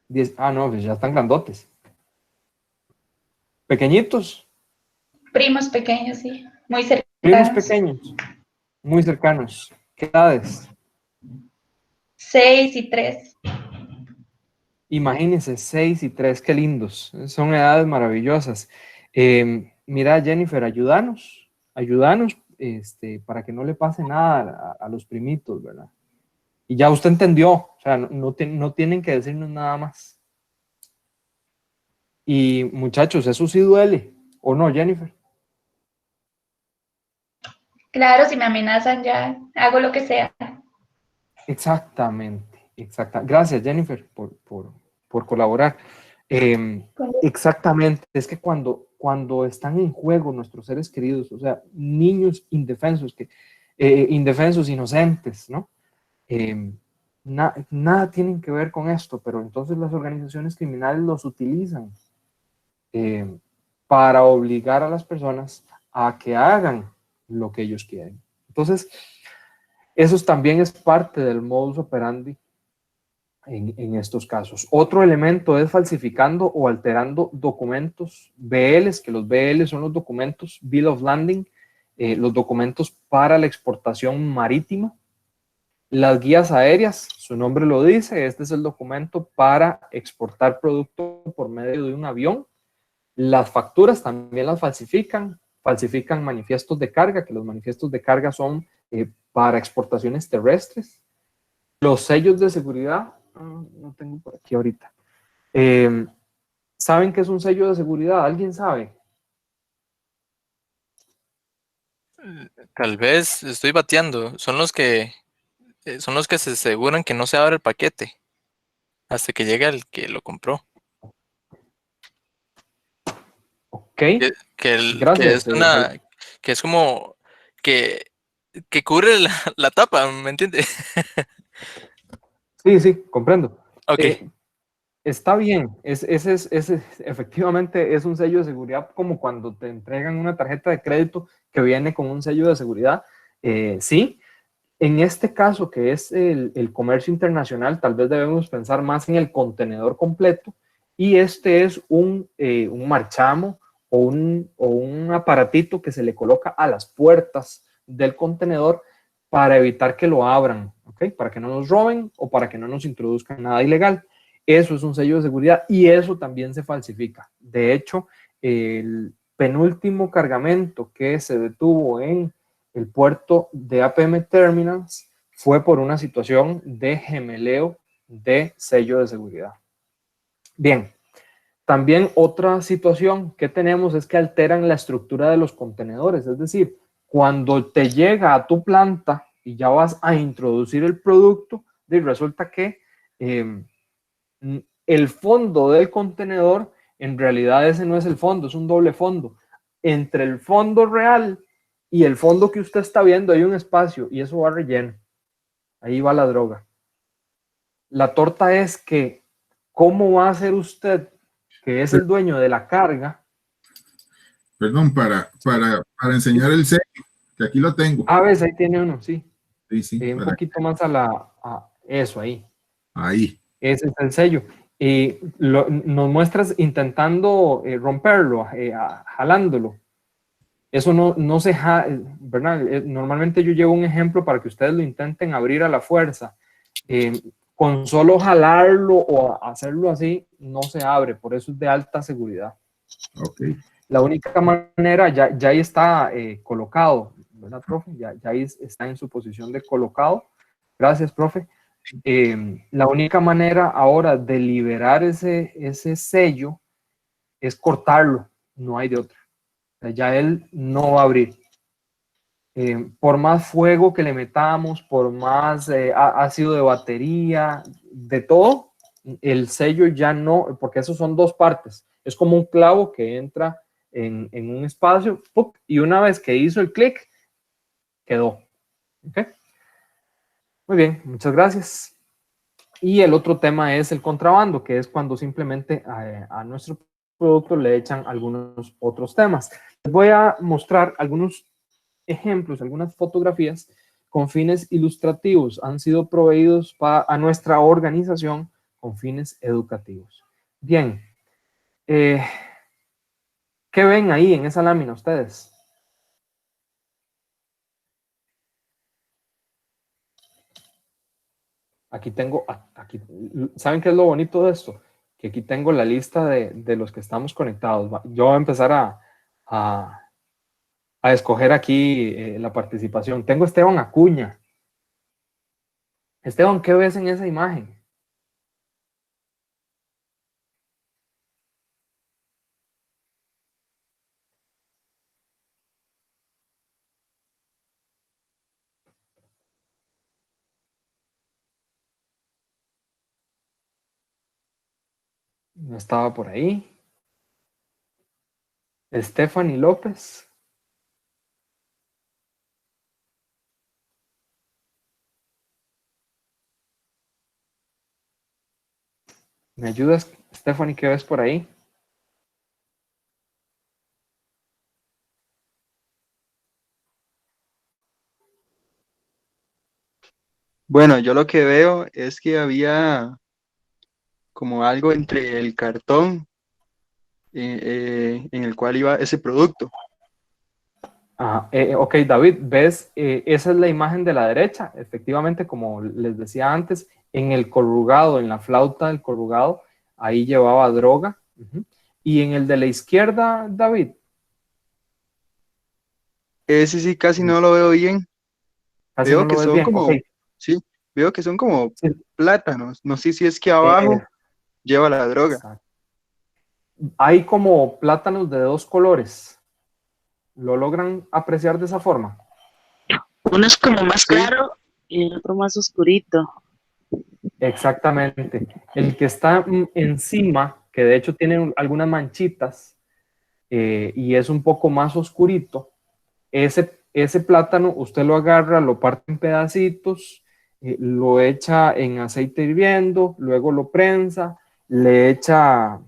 Speaker 1: 10, no, pues ya están grandotes. ¿Pequeñitos?
Speaker 11: Primos pequeños, sí. Muy cercanos.
Speaker 1: Primos pequeños, muy cercanos. ¿Qué edades?
Speaker 11: 6 y 3.
Speaker 1: Imagínense, 6 y 3, qué lindos. Son edades maravillosas. Mira, Jennifer, ayúdanos para que no le pase nada a los primitos, ¿verdad? Y ya usted entendió, o sea, no tienen que decirnos nada más. Y muchachos, eso sí duele, ¿o no, Jennifer?
Speaker 11: Claro, si me amenazan ya hago lo que sea.
Speaker 1: Exactamente. Gracias, Jennifer, por colaborar. Exactamente, es que cuando están en juego nuestros seres queridos, o sea, niños indefensos, indefensos, inocentes, ¿no? Nada tienen que ver con esto, pero entonces las organizaciones criminales los utilizan para obligar a las personas a que hagan lo que ellos quieren. Entonces, eso también es parte del modus operandi en estos casos. Otro elemento es falsificando o alterando documentos BLs, que los BL son los documentos Bill of Landing, los documentos para la exportación marítima. Las guías aéreas, su nombre lo dice, este es el documento para exportar producto por medio de un avión. Las facturas también las falsifican manifiestos de carga, que los manifiestos de carga son para exportaciones terrestres. Los sellos de seguridad, no tengo por aquí ahorita. ¿Saben qué es un sello de seguridad? ¿Alguien sabe?
Speaker 6: Tal vez estoy bateando. Son los que se aseguran que no se abre el paquete hasta que llegue el que lo compró.
Speaker 1: Ok.
Speaker 6: Gracias. Que es como que cubre la tapa, ¿me entiende?
Speaker 1: Sí, comprendo.
Speaker 6: Ok.
Speaker 1: Está bien, efectivamente es un sello de seguridad, como cuando te entregan una tarjeta de crédito que viene con un sello de seguridad. Sí, En este caso, que es el comercio internacional, tal vez debemos pensar más en el contenedor completo, y este es un marchamo o un aparatito que se le coloca a las puertas del contenedor para evitar que lo abran, ¿ok? Para que no nos roben o para que no nos introduzcan nada ilegal. Eso es un sello de seguridad y eso también se falsifica. De hecho, el penúltimo cargamento que se detuvo en el puerto de APM Terminals fue por una situación de gemeleo de sello de seguridad. Bien, también otra situación que tenemos es que alteran la estructura de los contenedores, es decir, cuando te llega a tu planta y ya vas a introducir el producto, y resulta que el fondo del contenedor, en realidad ese no es el fondo, es un doble fondo. Entre el fondo real y el fondo que usted está viendo hay un espacio y eso va relleno. Ahí va la droga. La torta es que, ¿cómo va a hacer usted, que es el dueño de la carga?
Speaker 2: Perdón, para enseñar el sello, que aquí lo tengo.
Speaker 1: A veces ahí tiene uno, sí.
Speaker 2: Sí,
Speaker 1: un poquito más a eso ahí.
Speaker 2: Ahí.
Speaker 1: Ese es el sello. Nos muestras intentando romperlo, jalándolo. Eso no se jala, ¿verdad? Normalmente yo llevo un ejemplo para que ustedes lo intenten abrir a la fuerza. Con solo jalarlo o hacerlo así, no se abre, por eso es de alta seguridad.
Speaker 2: Okay.
Speaker 1: La única manera, ya ahí está colocado, ¿verdad, profe? Ya ahí está en su posición de colocado. Gracias, profe. La única manera ahora de liberar ese sello es cortarlo, no hay de otra. Ya él no va a abrir. Por más fuego que le metamos, por más ácido de batería, de todo, el sello ya no, porque esos son dos partes. Es como un clavo que entra en un espacio ¡pup! Y una vez que hizo el clic, quedó. ¿Okay? Muy bien, muchas gracias. Y el otro tema es el contrabando, que es cuando simplemente a nuestro producto le echan algunos otros temas. Les voy a mostrar algunos ejemplos, algunas fotografías con fines ilustrativos. Han sido proveídos a nuestra organización con fines educativos. Bien, ¿qué ven ahí en esa lámina ustedes? Aquí tengo, ¿saben qué es lo bonito de esto? Que aquí tengo la lista de los que estamos conectados. Yo voy a empezar a escoger aquí la participación. Tengo a Esteban Acuña. Esteban, ¿qué ves en esa imagen? No estaba por ahí. Stephanie López. ¿Me ayudas, Stephanie? ¿Qué ves por ahí?
Speaker 12: Bueno, yo lo que veo es que había como algo entre el cartón en el cual iba ese producto.
Speaker 1: Ok, David, ¿ves? Esa es la imagen de la derecha. Efectivamente, como les decía antes, en el corrugado, en la flauta del corrugado, ahí llevaba droga. Y en el de la izquierda, David.
Speaker 12: Ese sí casi no lo veo bien.
Speaker 1: Casi
Speaker 12: Veo
Speaker 1: no lo
Speaker 12: que
Speaker 1: ves
Speaker 12: son
Speaker 1: bien.
Speaker 12: como,
Speaker 1: Okay.
Speaker 12: sí, veo que son como
Speaker 1: Sí.
Speaker 12: plátanos. No sé si es que abajo lleva la droga.
Speaker 1: Exacto. Hay como plátanos de dos colores. ¿Lo logran apreciar de esa forma?
Speaker 7: Uno es como más claro y el otro más oscurito.
Speaker 1: Exactamente. El que está encima, que de hecho tiene algunas manchitas y es un poco más oscurito, ese plátano usted lo agarra, lo parte en pedacitos, lo echa en aceite hirviendo, luego lo prensa, le echa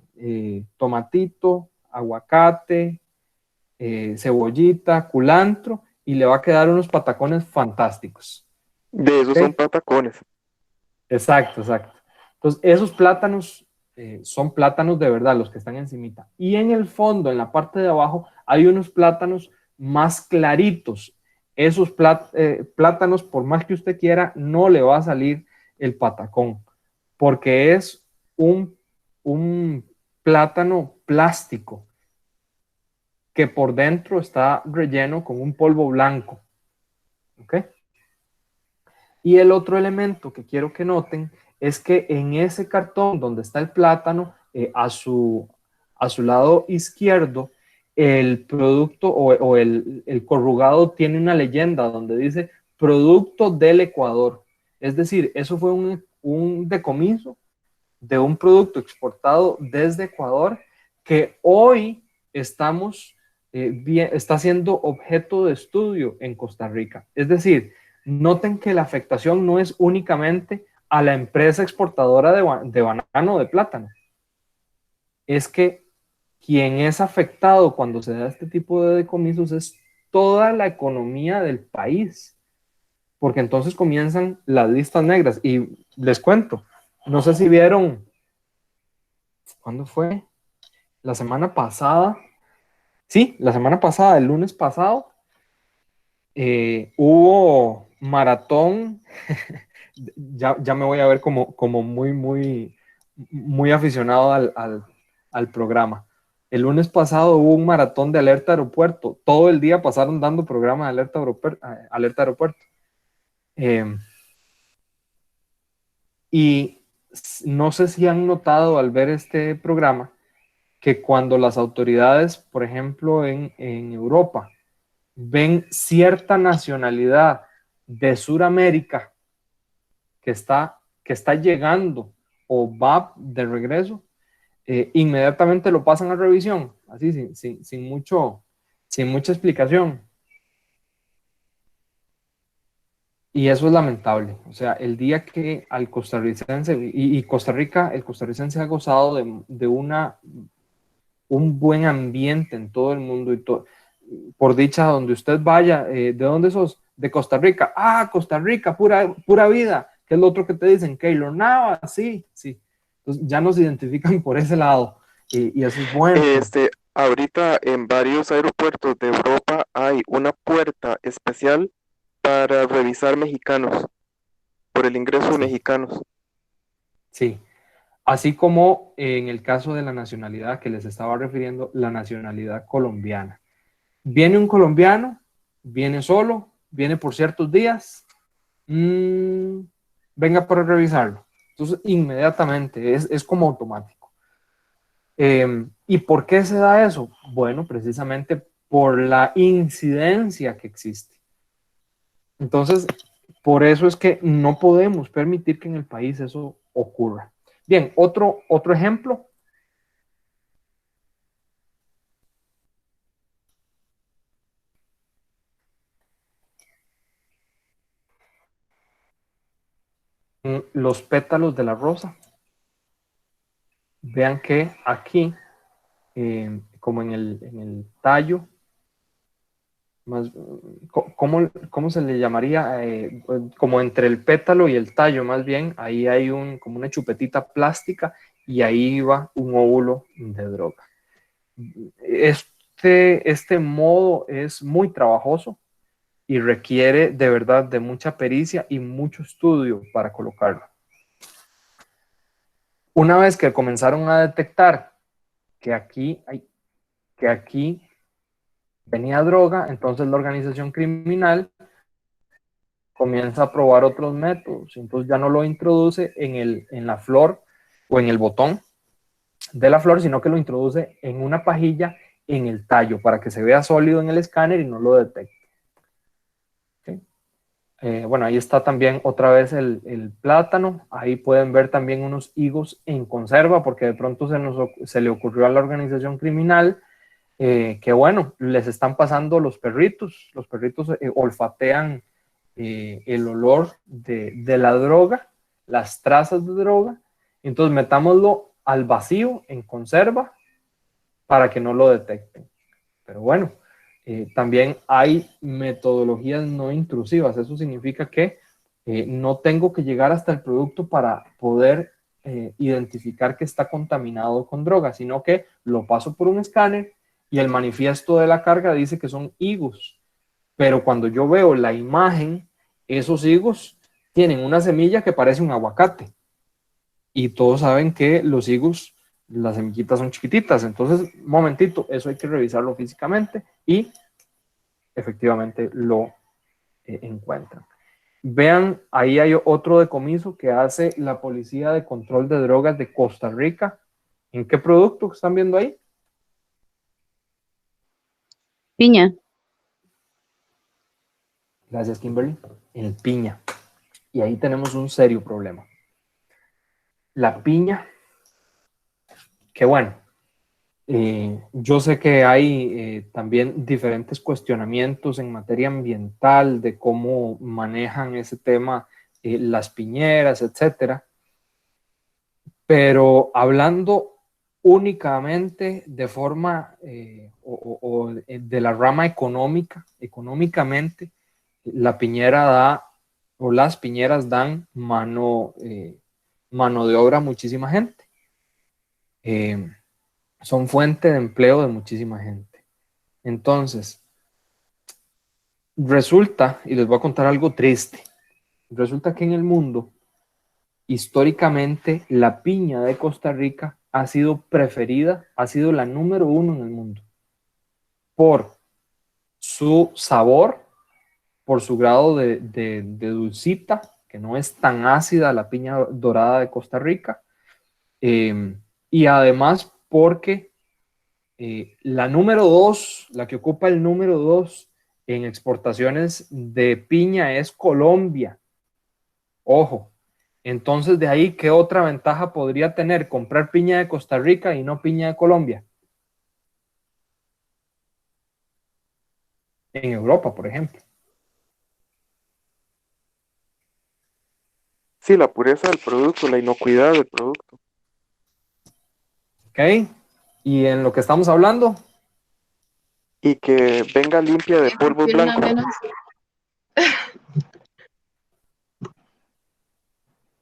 Speaker 1: tomatito, aguacate, cebollita, culantro y le va a quedar unos patacones fantásticos.
Speaker 9: De esos
Speaker 1: ¿ok?
Speaker 9: son patacones.
Speaker 1: Exacto, exacto. Entonces, esos plátanos son plátanos de verdad, los que están encimita. Y en el fondo, en la parte de abajo, hay unos plátanos más claritos. Esos plátanos, por más que usted quiera, no le va a salir el patacón, porque es un plátano plástico que por dentro está relleno con un polvo blanco. ¿Ok? Y el otro elemento que quiero que noten es que en ese cartón donde está el plátano, a su lado izquierdo, el producto o el corrugado tiene una leyenda donde dice producto del Ecuador. Es decir, eso fue un decomiso de un producto exportado desde Ecuador que hoy está siendo objeto de estudio en Costa Rica. Es decir, noten que la afectación no es únicamente a la empresa exportadora de banano o de plátano. Es que quien es afectado cuando se da este tipo de decomisos es toda la economía del país. Porque entonces comienzan las listas negras. Y les cuento, no sé si vieron, ¿cuándo fue? La semana pasada. Sí, la semana pasada, el lunes pasado, hubo maratón. Ya me voy a ver como muy aficionado al programa. El lunes pasado hubo un maratón de Alerta Aeropuerto. Todo el día pasaron dando programa de Alerta Aeropuerto. Y no sé si han notado al ver este programa que cuando las autoridades, por ejemplo, en Europa, ven cierta nacionalidad de Sudamérica que está llegando o va de regreso, inmediatamente lo pasan a revisión, así sin mucha explicación. Y eso es lamentable. O sea, el día que al costarricense, y Costa Rica, el costarricense ha gozado de un buen ambiente en todo el mundo, por dicha, donde usted vaya, ¿de dónde sos? De Costa Rica. Ah, Costa Rica, pura vida. ¿Qué es lo otro que te dicen? Keylor Nava, sí. Entonces ya nos identifican por ese lado, y eso es bueno.
Speaker 9: Ahorita en varios aeropuertos de Europa hay una puerta especial para revisar mexicanos, por el ingreso de mexicanos.
Speaker 1: Sí, así como en el caso de la nacionalidad que les estaba refiriendo, la nacionalidad colombiana. Viene un colombiano, viene solo, viene por ciertos días, venga para revisarlo. Entonces, inmediatamente, es como automático. ¿Y por qué se da eso? Bueno, precisamente por la incidencia que existe. Entonces, por eso es que no podemos permitir que en el país eso ocurra. Bien, otro ejemplo. Los pétalos de la rosa. Vean que aquí, como en el tallo, ¿cómo se le llamaría? Como entre el pétalo y el tallo, más bien, ahí hay como una chupetita plástica y ahí va un óvulo de droga. Este modo es muy trabajoso y requiere de verdad de mucha pericia y mucho estudio para colocarlo. Una vez que comenzaron a detectar que aquí venía droga, entonces la organización criminal comienza a probar otros métodos. Entonces ya no lo introduce en la flor o en el botón de la flor, sino que lo introduce en una pajilla en el tallo para que se vea sólido en el escáner y no lo detecte. Bueno, ahí está también otra vez el plátano. Ahí pueden ver también unos higos en conserva, porque de pronto se le ocurrió a la organización criminal que bueno, les están pasando los perritos. Los perritos olfatean el olor de la droga, las trazas de droga. Entonces metámoslo al vacío en conserva para que no lo detecten. Pero bueno, también hay metodologías no intrusivas. Eso significa que No tengo que llegar hasta el producto para poder identificar que está contaminado con droga, sino que lo paso por un escáner y el manifiesto de la carga dice que son higos. Pero cuando yo veo la imagen, esos higos tienen una semilla que parece un aguacate. Y todos saben que los higos, las semillitas son chiquititas. Entonces, un momentito, eso hay que revisarlo físicamente y efectivamente lo encuentran. Vean, ahí hay otro decomiso que hace la Policía de Control de Drogas de Costa Rica. ¿En qué producto están viendo ahí?
Speaker 7: Piña.
Speaker 1: Gracias, Kimberly. En piña. Y ahí tenemos un serio problema. La piña, que bueno, yo sé que hay también diferentes cuestionamientos en materia ambiental de cómo manejan ese tema las piñeras, etcétera. Pero hablando únicamente de forma o de la rama económica, económicamente, la piñera da, o las piñeras dan mano de obra a muchísima gente. Son fuente de empleo de muchísima gente. Entonces, resulta, y les voy a contar algo triste, resulta que en el mundo, históricamente, la piña de Costa Rica ha sido preferida, ha sido la número 1 en el mundo, por su sabor, por su grado de dulcita, que no es tan ácida la piña dorada de Costa Rica, y además porque la número 2, la que ocupa el número 2 en exportaciones de piña es Colombia. Ojo, entonces de ahí, ¿qué otra ventaja podría tener comprar piña de Costa Rica y no piña de Colombia? En Europa, por ejemplo.
Speaker 9: Sí, la pureza del producto, la inocuidad del producto.
Speaker 1: Ok, y en lo que estamos hablando.
Speaker 9: Y que venga limpia de polvo blanco.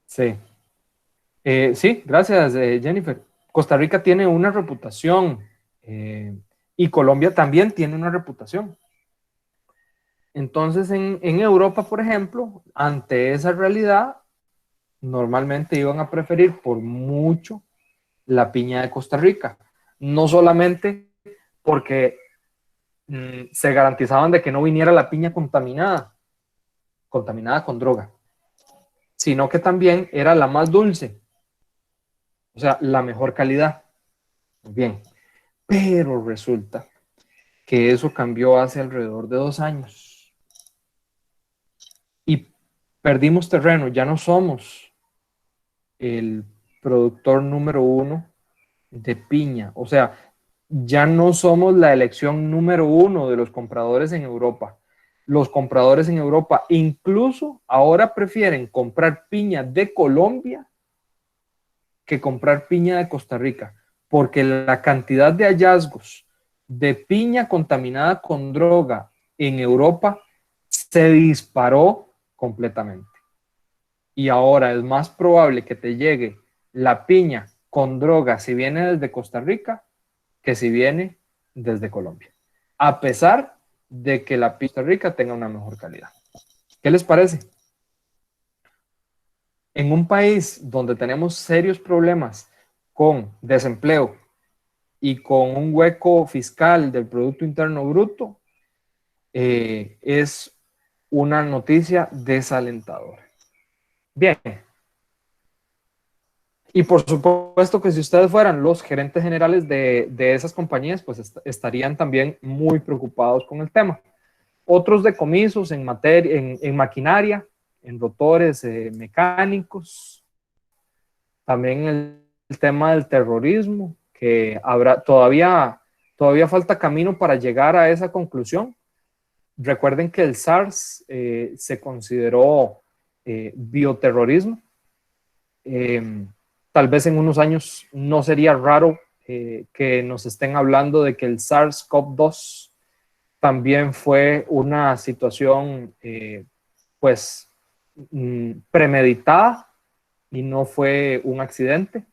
Speaker 1: Sí. Sí, gracias, Jennifer. Costa Rica tiene una reputación y Colombia también tiene una reputación. Entonces, en Europa, por ejemplo, ante esa realidad, normalmente iban a preferir por mucho la piña de Costa Rica. No solamente porque se garantizaban de que no viniera la piña contaminada con droga, sino que también era la más dulce, o sea, la mejor calidad. Bien, pero resulta que eso cambió hace alrededor de 2 años y perdimos terreno, ya no somos el productor número 1 de piña, o sea, ya no somos la elección número 1 de los compradores en Europa. Los compradores en Europa incluso ahora prefieren comprar piña de Colombia que comprar piña de Costa Rica, porque la cantidad de hallazgos de piña contaminada con droga en Europa se disparó completamente. Y ahora es más probable que te llegue la piña con droga si viene desde Costa Rica que si viene desde Colombia, a pesar de que la Costa Rica tenga una mejor calidad. ¿Qué les parece? En un país donde tenemos serios problemas con desempleo y con un hueco fiscal del Producto Interno Bruto, es una noticia desalentadora. Bien. Y por supuesto que si ustedes fueran los gerentes generales de esas compañías, pues estarían también muy preocupados con el tema. Otros decomisos en maquinaria, en rotores mecánicos, también el tema del terrorismo, que todavía falta camino para llegar a esa conclusión. Recuerden que el SARS se consideró bioterrorismo. Tal vez en unos años no sería raro que nos estén hablando de que el SARS-CoV-2 también fue una situación pues premeditada y no fue un accidente.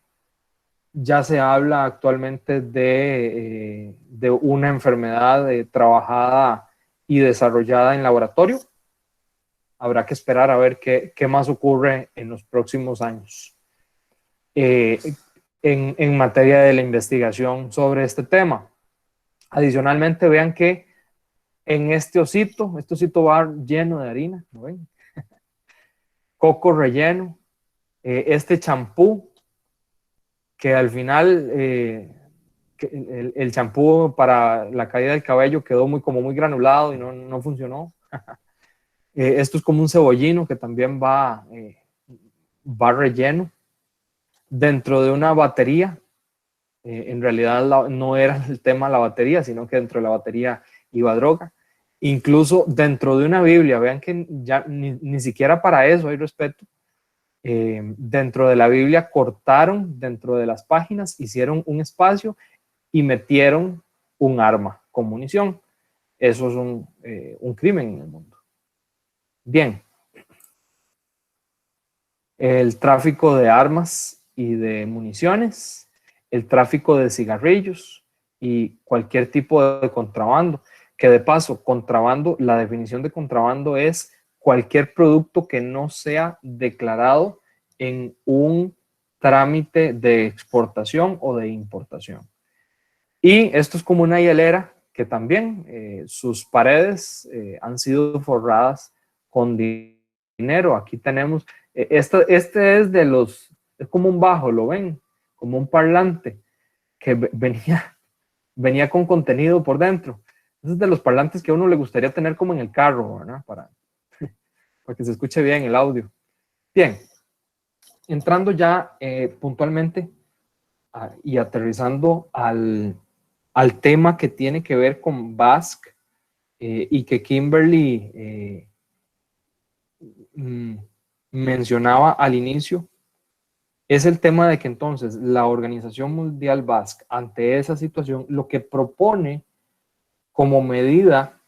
Speaker 1: Ya se habla actualmente de una enfermedad trabajada y desarrollada en laboratorio. Habrá que esperar a ver qué más ocurre en los próximos años en materia de la investigación sobre este tema. Adicionalmente, vean que en este osito va lleno de harina, ¿no ven? Coco relleno, este champú, que al final el champú para la caída del cabello quedó como muy granulado y no funcionó. Esto es como un cebollino que también va relleno dentro de una batería. En realidad no era el tema la batería, sino que dentro de la batería iba droga. Incluso dentro de una Biblia, vean que ya ni siquiera para eso hay respeto. Dentro de la Biblia cortaron dentro de las páginas, hicieron un espacio y metieron un arma con munición. Eso es un crimen en el mundo. Bien. El tráfico de armas y de municiones, el tráfico de cigarrillos y cualquier tipo de contrabando, que de paso, contrabando, la definición de contrabando es cualquier producto que no sea declarado en un trámite de exportación o de importación. Y esto es como una hielera que también sus paredes han sido forradas con dinero. Aquí tenemos, este es es como un bajo, ¿lo ven? Como un parlante que venía con contenido por dentro. Ese es de los parlantes que a uno le gustaría tener como en el carro, ¿verdad? Para que se escuche bien el audio. Bien, entrando ya puntualmente y aterrizando al tema que tiene que ver con BASC y que Kimberly mencionaba al inicio, es el tema de que entonces la Organización Mundial BASC, ante esa situación, lo que propone como medida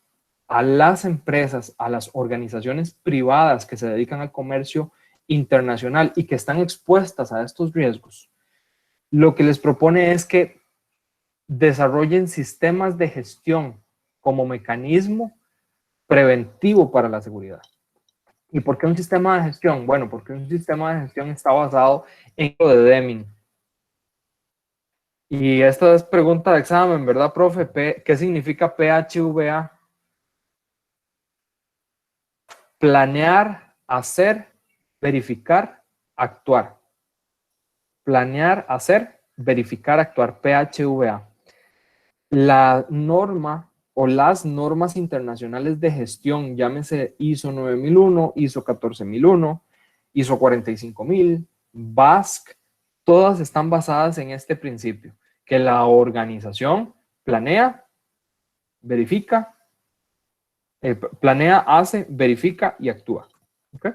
Speaker 1: a las empresas, a las organizaciones privadas que se dedican al comercio internacional y que están expuestas a estos riesgos, lo que les propone es que desarrollen sistemas de gestión como mecanismo preventivo para la seguridad. ¿Y por qué un sistema de gestión? Bueno, porque un sistema de gestión está basado en lo de Deming. Y esta es pregunta de examen, ¿verdad, profe? ¿Qué significa PHVA? Planear, hacer, verificar, actuar. Planear, hacer, verificar, actuar. PHVA. La norma o las normas internacionales de gestión, llámese ISO 9001, ISO 14001, ISO 45000, BASC, todas están basadas en este principio, que la organización planea, verifica, hace, verifica y actúa. ¿Okay?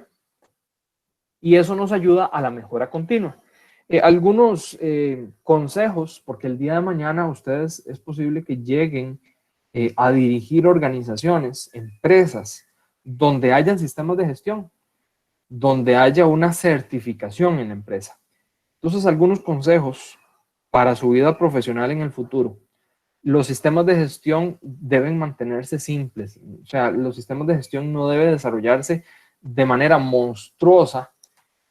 Speaker 1: Y eso nos ayuda a la mejora continua. Algunos consejos, porque el día de mañana ustedes es posible que lleguen a dirigir organizaciones, empresas, donde hayan sistemas de gestión, donde haya una certificación en la empresa. Entonces, algunos consejos para su vida profesional en el futuro. Los sistemas de gestión deben mantenerse simples. O sea, los sistemas de gestión no deben desarrollarse de manera monstruosa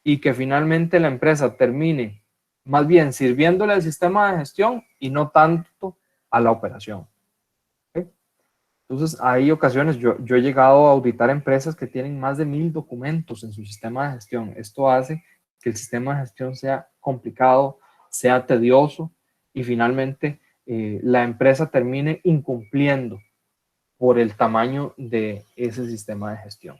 Speaker 1: y que finalmente la empresa termine más bien sirviéndole al sistema de gestión y no tanto a la operación. ¿Okay? Entonces, hay ocasiones, yo he llegado a auditar empresas que tienen más de 1000 documentos en su sistema de gestión. Esto hace que el sistema de gestión sea complicado, sea tedioso y finalmente la empresa termine incumpliendo por el tamaño de ese sistema de gestión.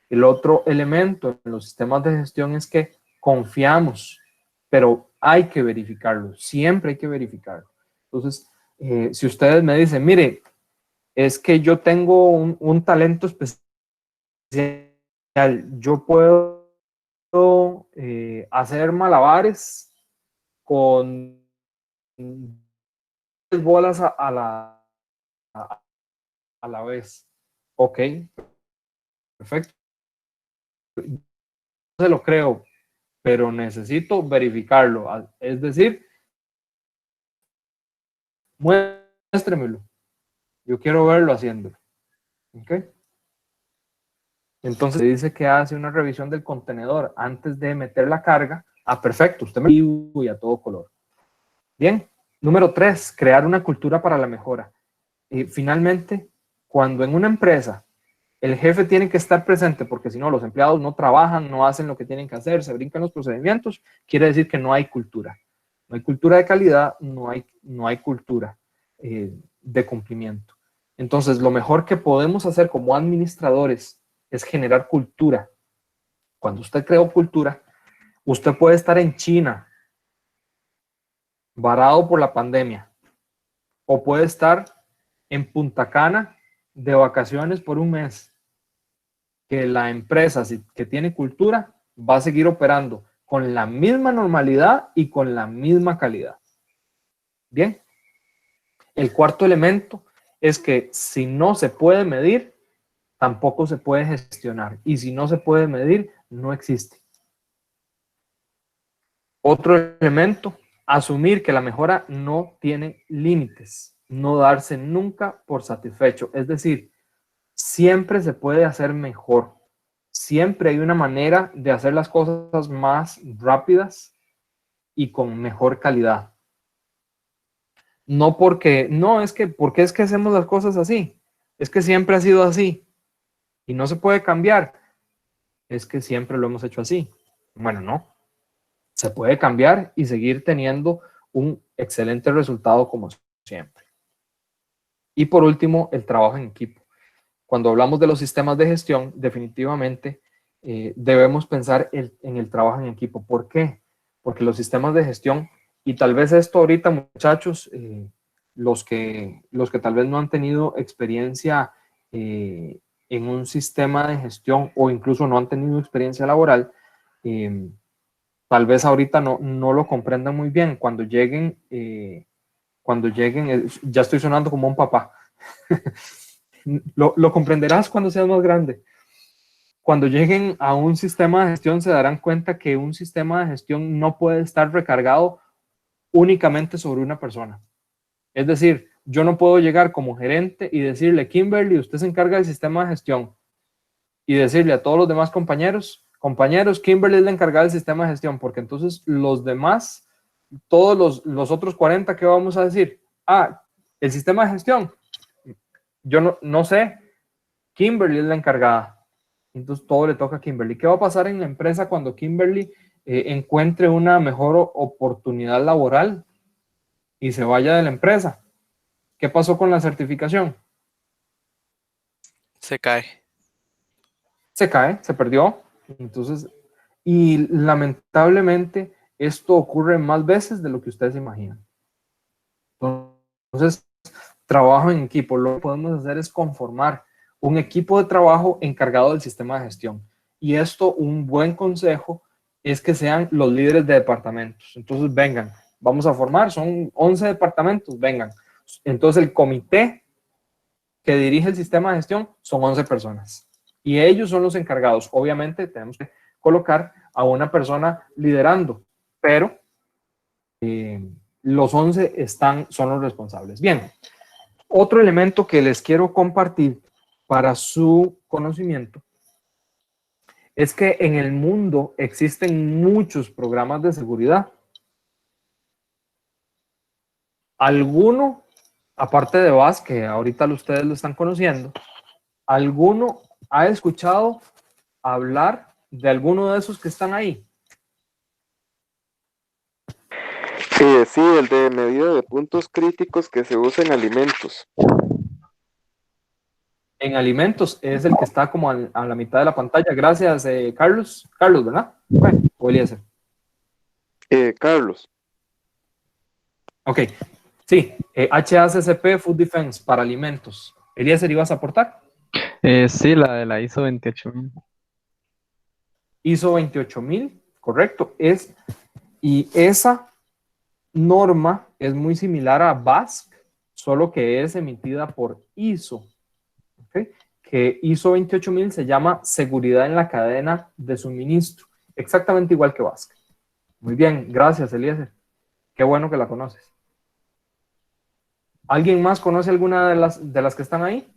Speaker 1: El otro elemento en los sistemas de gestión es que confiamos, pero hay que verificarlo, siempre hay que verificarlo. Entonces, si ustedes me dicen, mire, es que yo tengo un talento especial, yo puedo hacer malabares con bolas a la vez. Ok, perfecto. se lo creo, pero necesito verificarlo. Es decir, muéstremelo. Yo quiero verlo haciéndolo. ¿Ok? Entonces dice que hace una revisión del contenedor antes de meter la carga. Ah, perfecto, usted me lo y a todo color. Bien, número 3, crear una cultura para la mejora. Finalmente, cuando en una empresa el jefe tiene que estar presente, porque si no los empleados no trabajan, no hacen lo que tienen que hacer, se brincan los procedimientos, quiere decir que no hay cultura. No hay cultura de calidad, no hay cultura de cumplimiento. Entonces, lo mejor que podemos hacer como administradores es generar cultura. Cuando usted creó cultura, usted puede estar en China, varado por la pandemia, o puede estar en Punta Cana de vacaciones por un mes. Que la empresa que tiene cultura va a seguir operando con la misma normalidad y con la misma calidad. Bien. El cuarto elemento es que si no se puede medir, tampoco se puede gestionar. Y si no se puede medir, no existe. Otro elemento, asumir que la mejora no tiene límites. No darse nunca por satisfecho. Es decir, siempre se puede hacer mejor. Siempre hay una manera de hacer las cosas más rápidas y con mejor calidad. No porque, no, es que, ¿por qué es que hacemos las cosas así? Es que siempre ha sido así y no se puede cambiar. Es que siempre lo hemos hecho así. Bueno, no. Se puede cambiar y seguir teniendo un excelente resultado como siempre. Y por último, el trabajo en equipo. Cuando hablamos de los sistemas de gestión, definitivamente debemos pensar en el trabajo en equipo. ¿Por qué? Porque los sistemas de gestión, y tal vez esto ahorita, muchachos, los que tal vez no han tenido experiencia en un sistema de gestión o incluso no han tenido experiencia laboral, tal vez ahorita no lo comprendan muy bien. Cuando lleguen, ya estoy sonando como un papá. Lo comprenderás cuando seas más grande. Cuando lleguen a un sistema de gestión se darán cuenta que un sistema de gestión no puede estar recargado únicamente sobre una persona. Es decir, yo no puedo llegar como gerente y decirle, Kimberly, usted se encarga del sistema de gestión, y decirle a todos los demás compañeros, Kimberly es la encargada del sistema de gestión, porque entonces los demás, todos los otros 40, ¿qué vamos a decir? Ah, el sistema de gestión, yo no sé, Kimberly es la encargada. Entonces todo le toca a Kimberly. ¿Qué va a pasar en la empresa cuando Kimberly encuentre una mejor oportunidad laboral y se vaya de la empresa? ¿Qué pasó con la certificación?
Speaker 6: Se cae.
Speaker 1: Se cae, se perdió. Entonces, y lamentablemente esto ocurre más veces de lo que ustedes imaginan. Entonces, trabajo en equipo. Lo que podemos hacer es conformar un equipo de trabajo encargado del sistema de gestión. Y esto, un buen consejo es que sean los líderes de departamentos. Entonces, vengan, vamos a formar, son 11 departamentos, vengan. Entonces, el comité que dirige el sistema de gestión son 11 personas. Y ellos son los encargados. Obviamente, tenemos que colocar a una persona liderando, pero los 11 son los responsables. Bien, otro elemento que les quiero compartir para su conocimiento es que en el mundo existen muchos programas de seguridad. Alguno, aparte de VAS, que ahorita ustedes lo están conociendo, ¿alguno ha escuchado hablar de alguno de esos que están ahí?
Speaker 9: Sí, el de medida de puntos críticos que se usa en alimentos.
Speaker 1: En alimentos es el que está como a la mitad de la pantalla. Gracias, Carlos. Carlos, ¿verdad? Bueno, o Eliezer.
Speaker 9: Carlos.
Speaker 1: Ok, sí, HACCP Food Defense para alimentos. Eliezer, ¿ibas a aportar?
Speaker 3: Sí, la de la ISO 28000.
Speaker 1: ISO 28000, correcto. Y esa norma es muy similar a BASC, solo que es emitida por ISO. ¿Okay? Que ISO 28000 se llama seguridad en la cadena de suministro exactamente igual que Basque. Muy bien, gracias, Eliezer. Qué bueno que la conoces. ¿Alguien más conoce alguna de las que están ahí?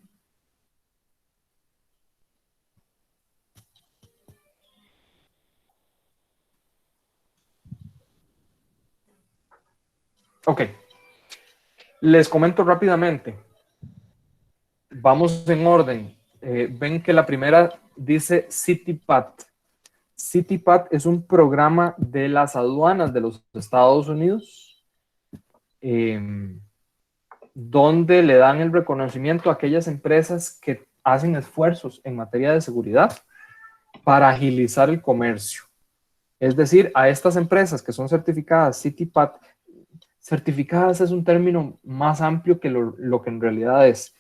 Speaker 1: Ok. Les comento rápidamente. Vamos en orden. Ven que la primera dice CityPath. CityPath es un programa de las aduanas de los Estados Unidos donde le dan el reconocimiento a aquellas empresas que hacen esfuerzos en materia de seguridad para agilizar el comercio. Es decir, a estas empresas que son certificadas CityPath, certificadas es un término más amplio que lo que en realidad es,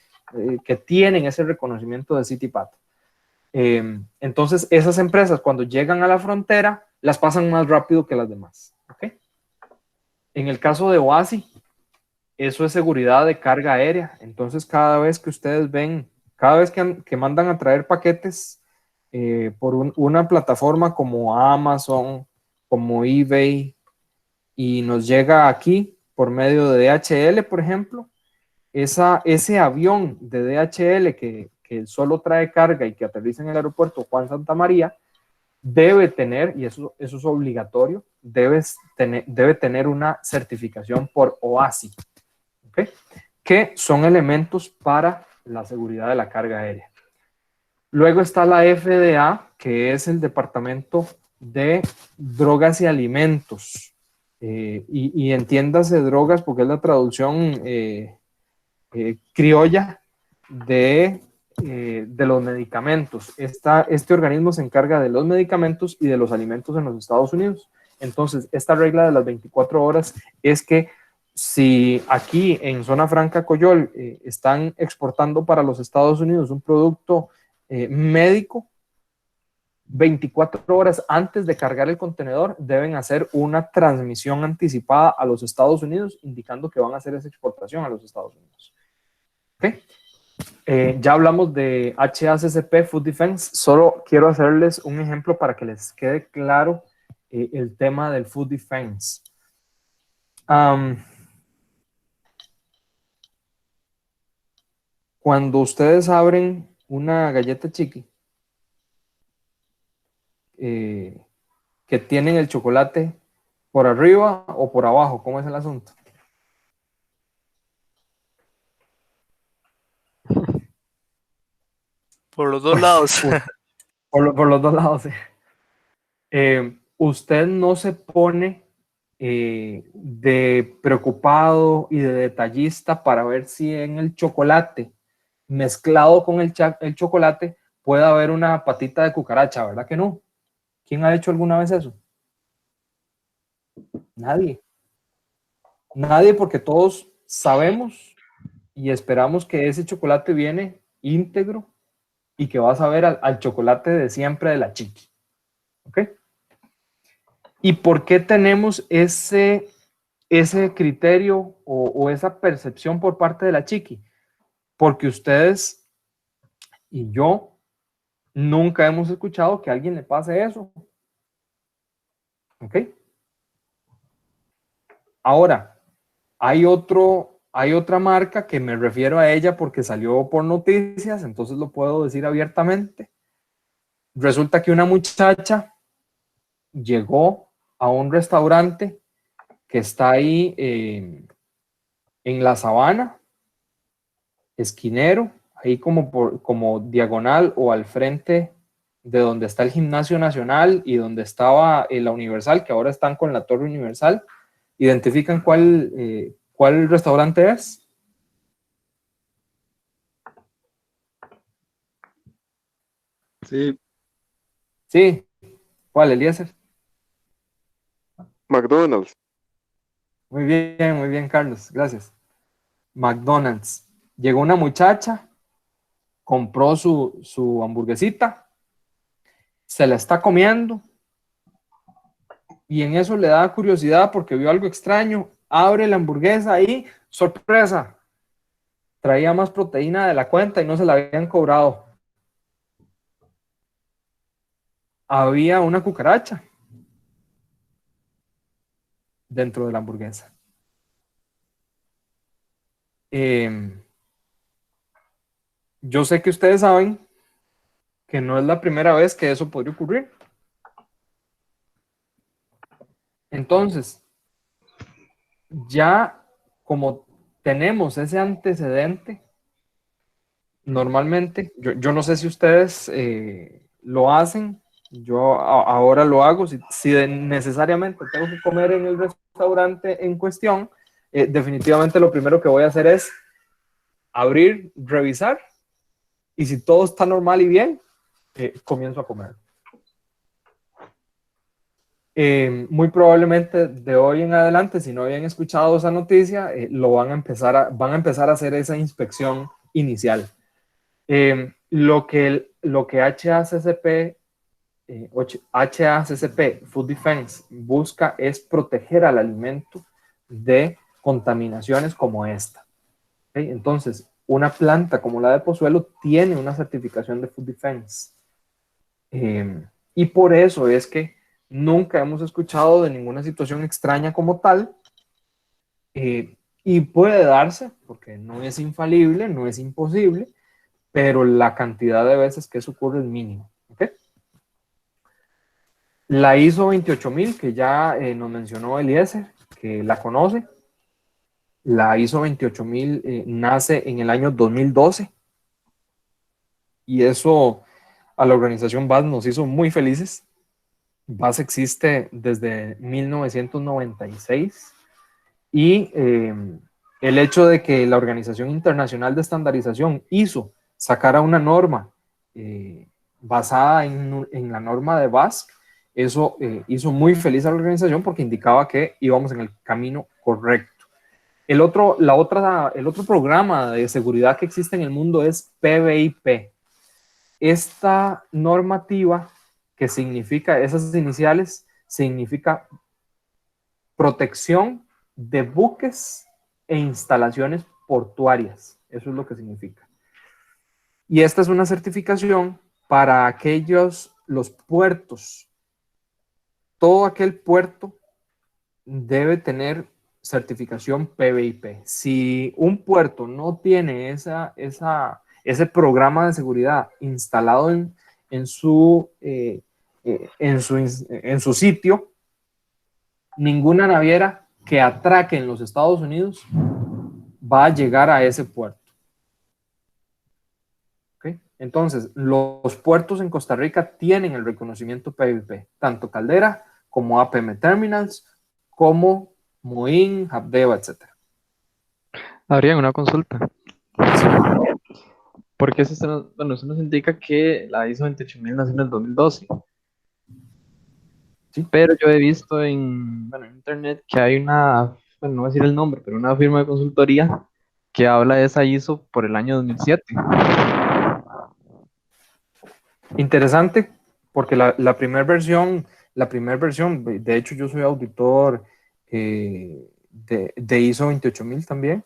Speaker 1: que tienen ese reconocimiento de CityPath. Entonces, esas empresas cuando llegan a la frontera, las pasan más rápido que las demás. ¿Okay? En el caso de OASI, eso es seguridad de carga aérea. Entonces, cada vez que ustedes ven, cada vez que mandan a traer paquetes por una plataforma como Amazon, como eBay, y nos llega aquí por medio de DHL, por ejemplo, ese avión de DHL que solo trae carga y que aterriza en el aeropuerto Juan Santa María, debe tener, y eso es obligatorio, debe tener una certificación por OASI, ¿okay? Que son elementos para la seguridad de la carga aérea. Luego está la FDA, que es el Departamento de Drogas y Alimentos. Y entiéndase drogas porque es la traducción criolla de los medicamentos. Este organismo se encarga de los medicamentos y de los alimentos en los Estados Unidos. Entonces, esta regla de las 24 horas es que si aquí en Zona Franca Coyol están exportando para los Estados Unidos un producto médico, 24 horas antes de cargar el contenedor deben hacer una transmisión anticipada a los Estados Unidos indicando que van a hacer esa exportación a los Estados Unidos. ¿Okay? Ya hablamos de HACCP, Food Defense. Solo quiero hacerles un ejemplo para que les quede claro el tema del Food Defense. Cuando ustedes abren una galleta Chiqui, que tienen el chocolate por arriba o por abajo, ¿cómo es el asunto?
Speaker 6: Por los dos lados.
Speaker 1: Por los dos lados, sí. Usted no se pone de preocupado y de detallista para ver si en el chocolate, mezclado con el chocolate, puede haber una patita de cucaracha, ¿verdad que no? ¿Quién ha hecho alguna vez eso? Nadie. Nadie, porque todos sabemos y esperamos que ese chocolate viene íntegro y que va a saber al chocolate de siempre de la Chiqui. ¿Ok? ¿Y por qué tenemos ese criterio o esa percepción por parte de la Chiqui? Porque ustedes y yo nunca hemos escuchado que a alguien le pase eso. ¿Ok? Ahora, hay otra marca que me refiero a ella porque salió por noticias, entonces lo puedo decir abiertamente. Resulta que una muchacha llegó a un restaurante que está ahí en La Sabana, esquinero, ahí como diagonal o al frente de donde está el Gimnasio Nacional y donde estaba la Universal, que ahora están con la Torre Universal. ¿Identifican cuál restaurante es?
Speaker 12: Sí.
Speaker 1: Sí. ¿Cuál, Eliezer?
Speaker 9: McDonald's.
Speaker 1: Muy bien, Carlos. Gracias. McDonald's. Llegó una muchacha, compró su hamburguesita, se la está comiendo y en eso le da curiosidad porque vio algo extraño. Abre la hamburguesa y ¡sorpresa! Traía más proteína de la cuenta y no se la habían cobrado. Había una cucaracha dentro de la hamburguesa. Yo sé que ustedes saben que no es la primera vez que eso podría ocurrir. Entonces, ya como tenemos ese antecedente, normalmente, yo no sé si ustedes lo hacen, yo ahora lo hago, si necesariamente tengo que comer en el restaurante en cuestión, definitivamente lo primero que voy a hacer es abrir, revisar, y si todo está normal y bien, comienzo a comer. Muy probablemente de hoy en adelante, si no habían escuchado esa noticia, van a empezar a hacer esa inspección inicial. Lo que HACCP, Food Defense, busca es proteger al alimento de contaminaciones como esta. ¿Okay? Entonces, una planta como la de Pozuelo tiene una certificación de Food Defense. Y por eso es que nunca hemos escuchado de ninguna situación extraña como tal. Y puede darse, porque no es infalible, no es imposible, pero la cantidad de veces que eso ocurre es mínimo. ¿Okay? La ISO 28000, que ya nos mencionó Eliezer, que la conoce. La ISO 28000 nace en el año 2012 y eso a la organización BAS nos hizo muy felices. BAS existe desde 1996 y el hecho de que la Organización Internacional de Estandarización ISO sacara una norma basada en la norma de BASC, eso hizo muy feliz a la organización porque indicaba que íbamos en el camino correcto. El otro programa de seguridad que existe en el mundo es PBIP. Esta normativa, que significa, esas iniciales, significa protección de buques e instalaciones portuarias. Eso es lo que significa. Y esta es una certificación para los puertos. Todo aquel puerto debe tener certificación PBIP. Si un puerto no tiene ese programa de seguridad instalado en su sitio, ninguna naviera que atraque en los Estados Unidos va a llegar a ese puerto. ¿Okay? Entonces, los puertos en Costa Rica tienen el reconocimiento PBIP, tanto Caldera como APM Terminals, como Moín, Habdeba, etc.
Speaker 3: Adrián, una consulta. Porque eso nos indica que la ISO 28000 nació en el 2012.
Speaker 1: Sí.
Speaker 3: Pero yo he visto en internet que hay no voy a decir el nombre, pero una firma de consultoría que habla de esa ISO por el año 2007.
Speaker 1: Interesante, porque la primera versión, de hecho yo soy auditor de ISO 28000 también.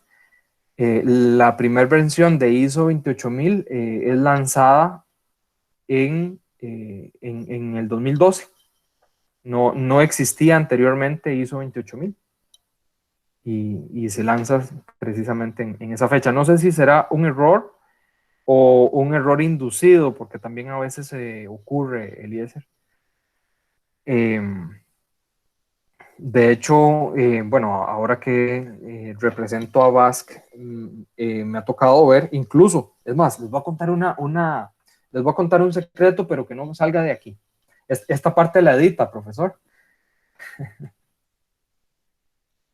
Speaker 1: La primera versión de ISO 28000 es lanzada en el 2012. No existía anteriormente ISO 28000 y se lanza precisamente en esa fecha. No sé si será un error o un error inducido, porque también a veces ocurre, Eliezer. De hecho, bueno, ahora que represento a BASC, me ha tocado ver, incluso, es más, les voy a contar les voy a contar un secreto, pero que no salga de aquí. Esta parte la edita, profesor.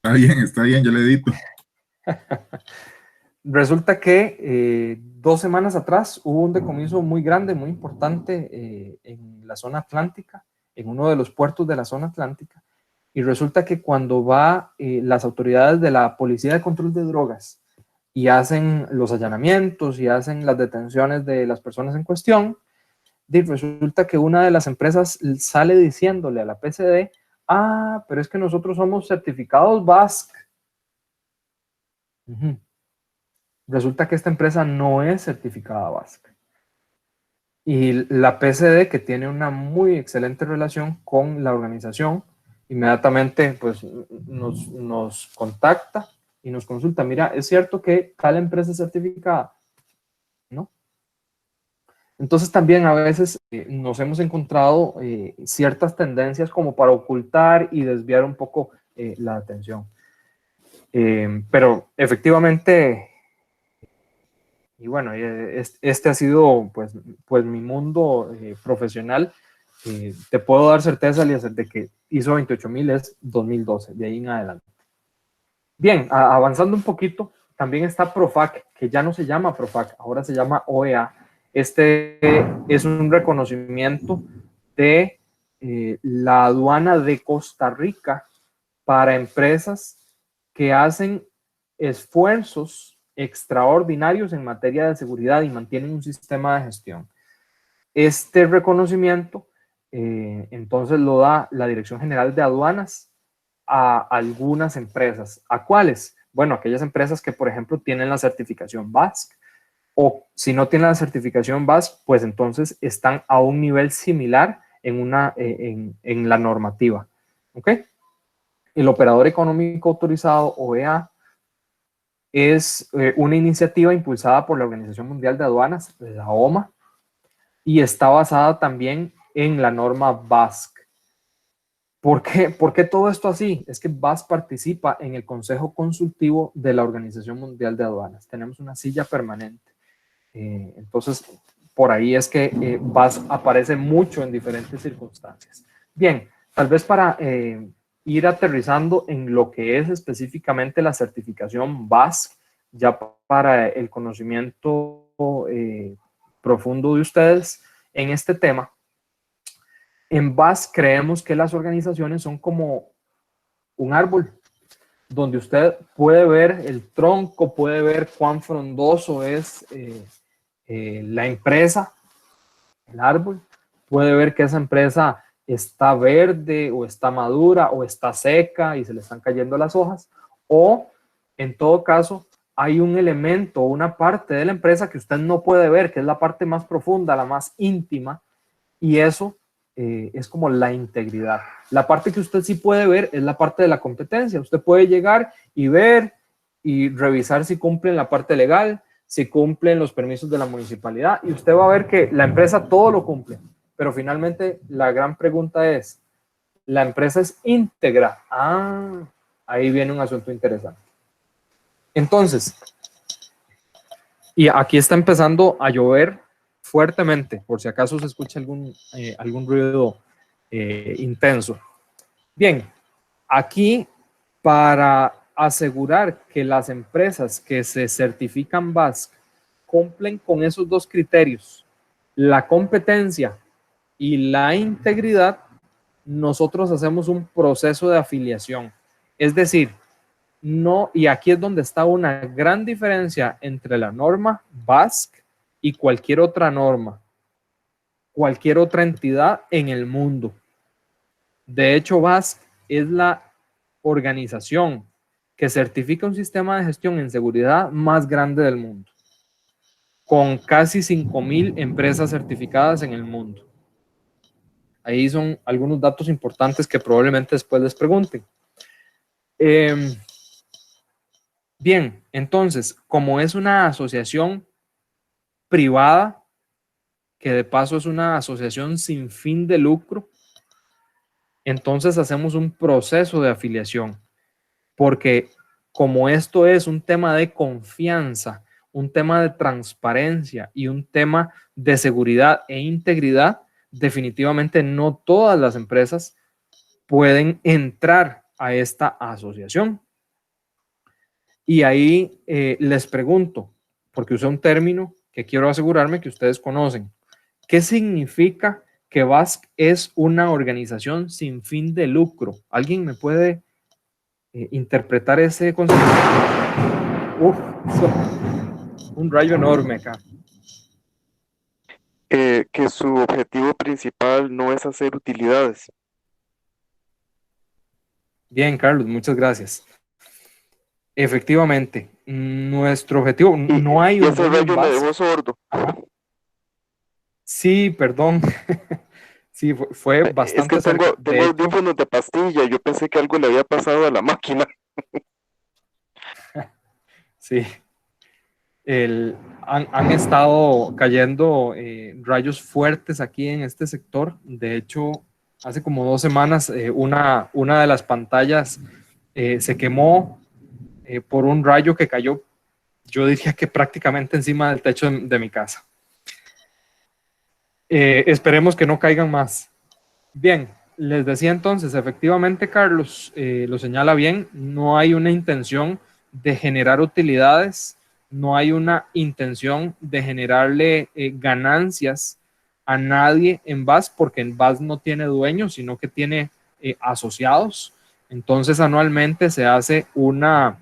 Speaker 2: Está bien, yo le edito.
Speaker 1: Resulta que 2 semanas atrás hubo un decomiso muy grande, muy importante en la zona atlántica, en uno de los puertos de la zona atlántica. Y resulta que cuando las autoridades de la Policía de Control de Drogas y hacen los allanamientos y hacen las detenciones de las personas en cuestión, resulta que una de las empresas sale diciéndole a la PCD, pero es que nosotros somos certificados BASC. Resulta que esta empresa no es certificada BASC. Y la PCD, que tiene una muy excelente relación con la organización, inmediatamente pues nos contacta y nos consulta, mira, ¿es cierto que tal empresa es certificada? ¿No? Entonces también a veces nos hemos encontrado ciertas tendencias como para ocultar y desviar un poco la atención. Pero efectivamente, y bueno, este ha sido pues mi mundo profesional. Te puedo dar certeza, Eliezer, de que ISO 28000 es 2012, de ahí en adelante. Bien, avanzando un poquito, también está PROFAC, que ya no se llama PROFAC, ahora se llama OEA. Este es un reconocimiento de la aduana de Costa Rica para empresas que hacen esfuerzos extraordinarios en materia de seguridad y mantienen un sistema de gestión. Este reconocimiento entonces lo da la Dirección General de Aduanas a algunas empresas. ¿A cuáles? Bueno, aquellas empresas que, por ejemplo, tienen la certificación BASC, o si no tienen la certificación BASC, pues entonces están a un nivel similar en la normativa. ¿Ok? El operador económico autorizado, OEA, es una iniciativa impulsada por la Organización Mundial de Aduanas, la OMA, y está basada también en la norma BASC. ¿Por qué todo esto así? Es que BASC participa en el Consejo Consultivo de la Organización Mundial de Aduanas. Tenemos una silla permanente. Entonces, por ahí es que BASC aparece mucho en diferentes circunstancias. Bien, tal vez para ir aterrizando en lo que es específicamente la certificación BASC, ya para el conocimiento profundo de ustedes en este tema. En BASC creemos que las organizaciones son como un árbol, donde usted puede ver el tronco, puede ver cuán frondoso es la empresa, el árbol, puede ver que esa empresa está verde o está madura o está seca y se le están cayendo las hojas, o en todo caso hay un elemento o una parte de la empresa que usted no puede ver, que es la parte más profunda, la más íntima, y eso es como la integridad. La parte que usted sí puede ver es la parte de la competencia. Usted puede llegar y ver y revisar si cumplen la parte legal, si cumplen los permisos de la municipalidad, y usted va a ver que la empresa todo lo cumple. Pero finalmente la gran pregunta es, ¿la empresa es íntegra? Ah, ahí viene un asunto interesante. Entonces, y aquí está empezando a llover fuertemente, por si acaso se escucha algún ruido intenso. Bien, aquí para asegurar que las empresas que se certifican BASC cumplen con esos dos criterios, la competencia y la integridad, nosotros hacemos un proceso de afiliación. Es decir, no, y aquí es donde está una gran diferencia entre la norma BASC y cualquier otra norma, cualquier otra entidad en el mundo. De hecho, BASC es la organización que certifica un sistema de gestión en seguridad más grande del mundo, con casi 5,000 empresas certificadas en el mundo. Ahí son algunos datos importantes que probablemente después les pregunten. Bien, entonces, como es una asociación privada, que de paso es una asociación sin fin de lucro, entonces hacemos un proceso de afiliación, porque como esto es un tema de confianza, un tema de transparencia y un tema de seguridad e integridad, definitivamente no todas las empresas pueden entrar a esta asociación. Y ahí les pregunto, porque usé un término que quiero asegurarme que ustedes conocen. ¿Qué significa que BASC es una organización sin fin de lucro? ¿Alguien me puede interpretar ese concepto? Un rayo enorme acá.
Speaker 9: Que su objetivo principal no es hacer utilidades.
Speaker 1: Bien, Carlos, muchas gracias. Efectivamente, nuestro objetivo, no hay un
Speaker 9: rayo me dejó sordo.
Speaker 1: Sí, perdón. Sí, fue
Speaker 9: Es
Speaker 1: bastante
Speaker 9: que
Speaker 1: cerca. De
Speaker 9: tengo
Speaker 1: hecho,
Speaker 9: audífonos de pastilla. Yo pensé que algo le había pasado a la máquina.
Speaker 1: sí, han estado cayendo rayos fuertes aquí en este sector. De hecho, hace como 2 semanas una de las pantallas se quemó por un rayo que cayó, yo diría que prácticamente encima del techo de mi casa. Esperemos que no caigan más. Bien, les decía entonces, efectivamente, Carlos lo señala bien, no hay una intención de generar utilidades, no hay una intención de generarle ganancias a nadie en VAS, porque en VAS no tiene dueños, sino que tiene asociados. Entonces, anualmente se hace una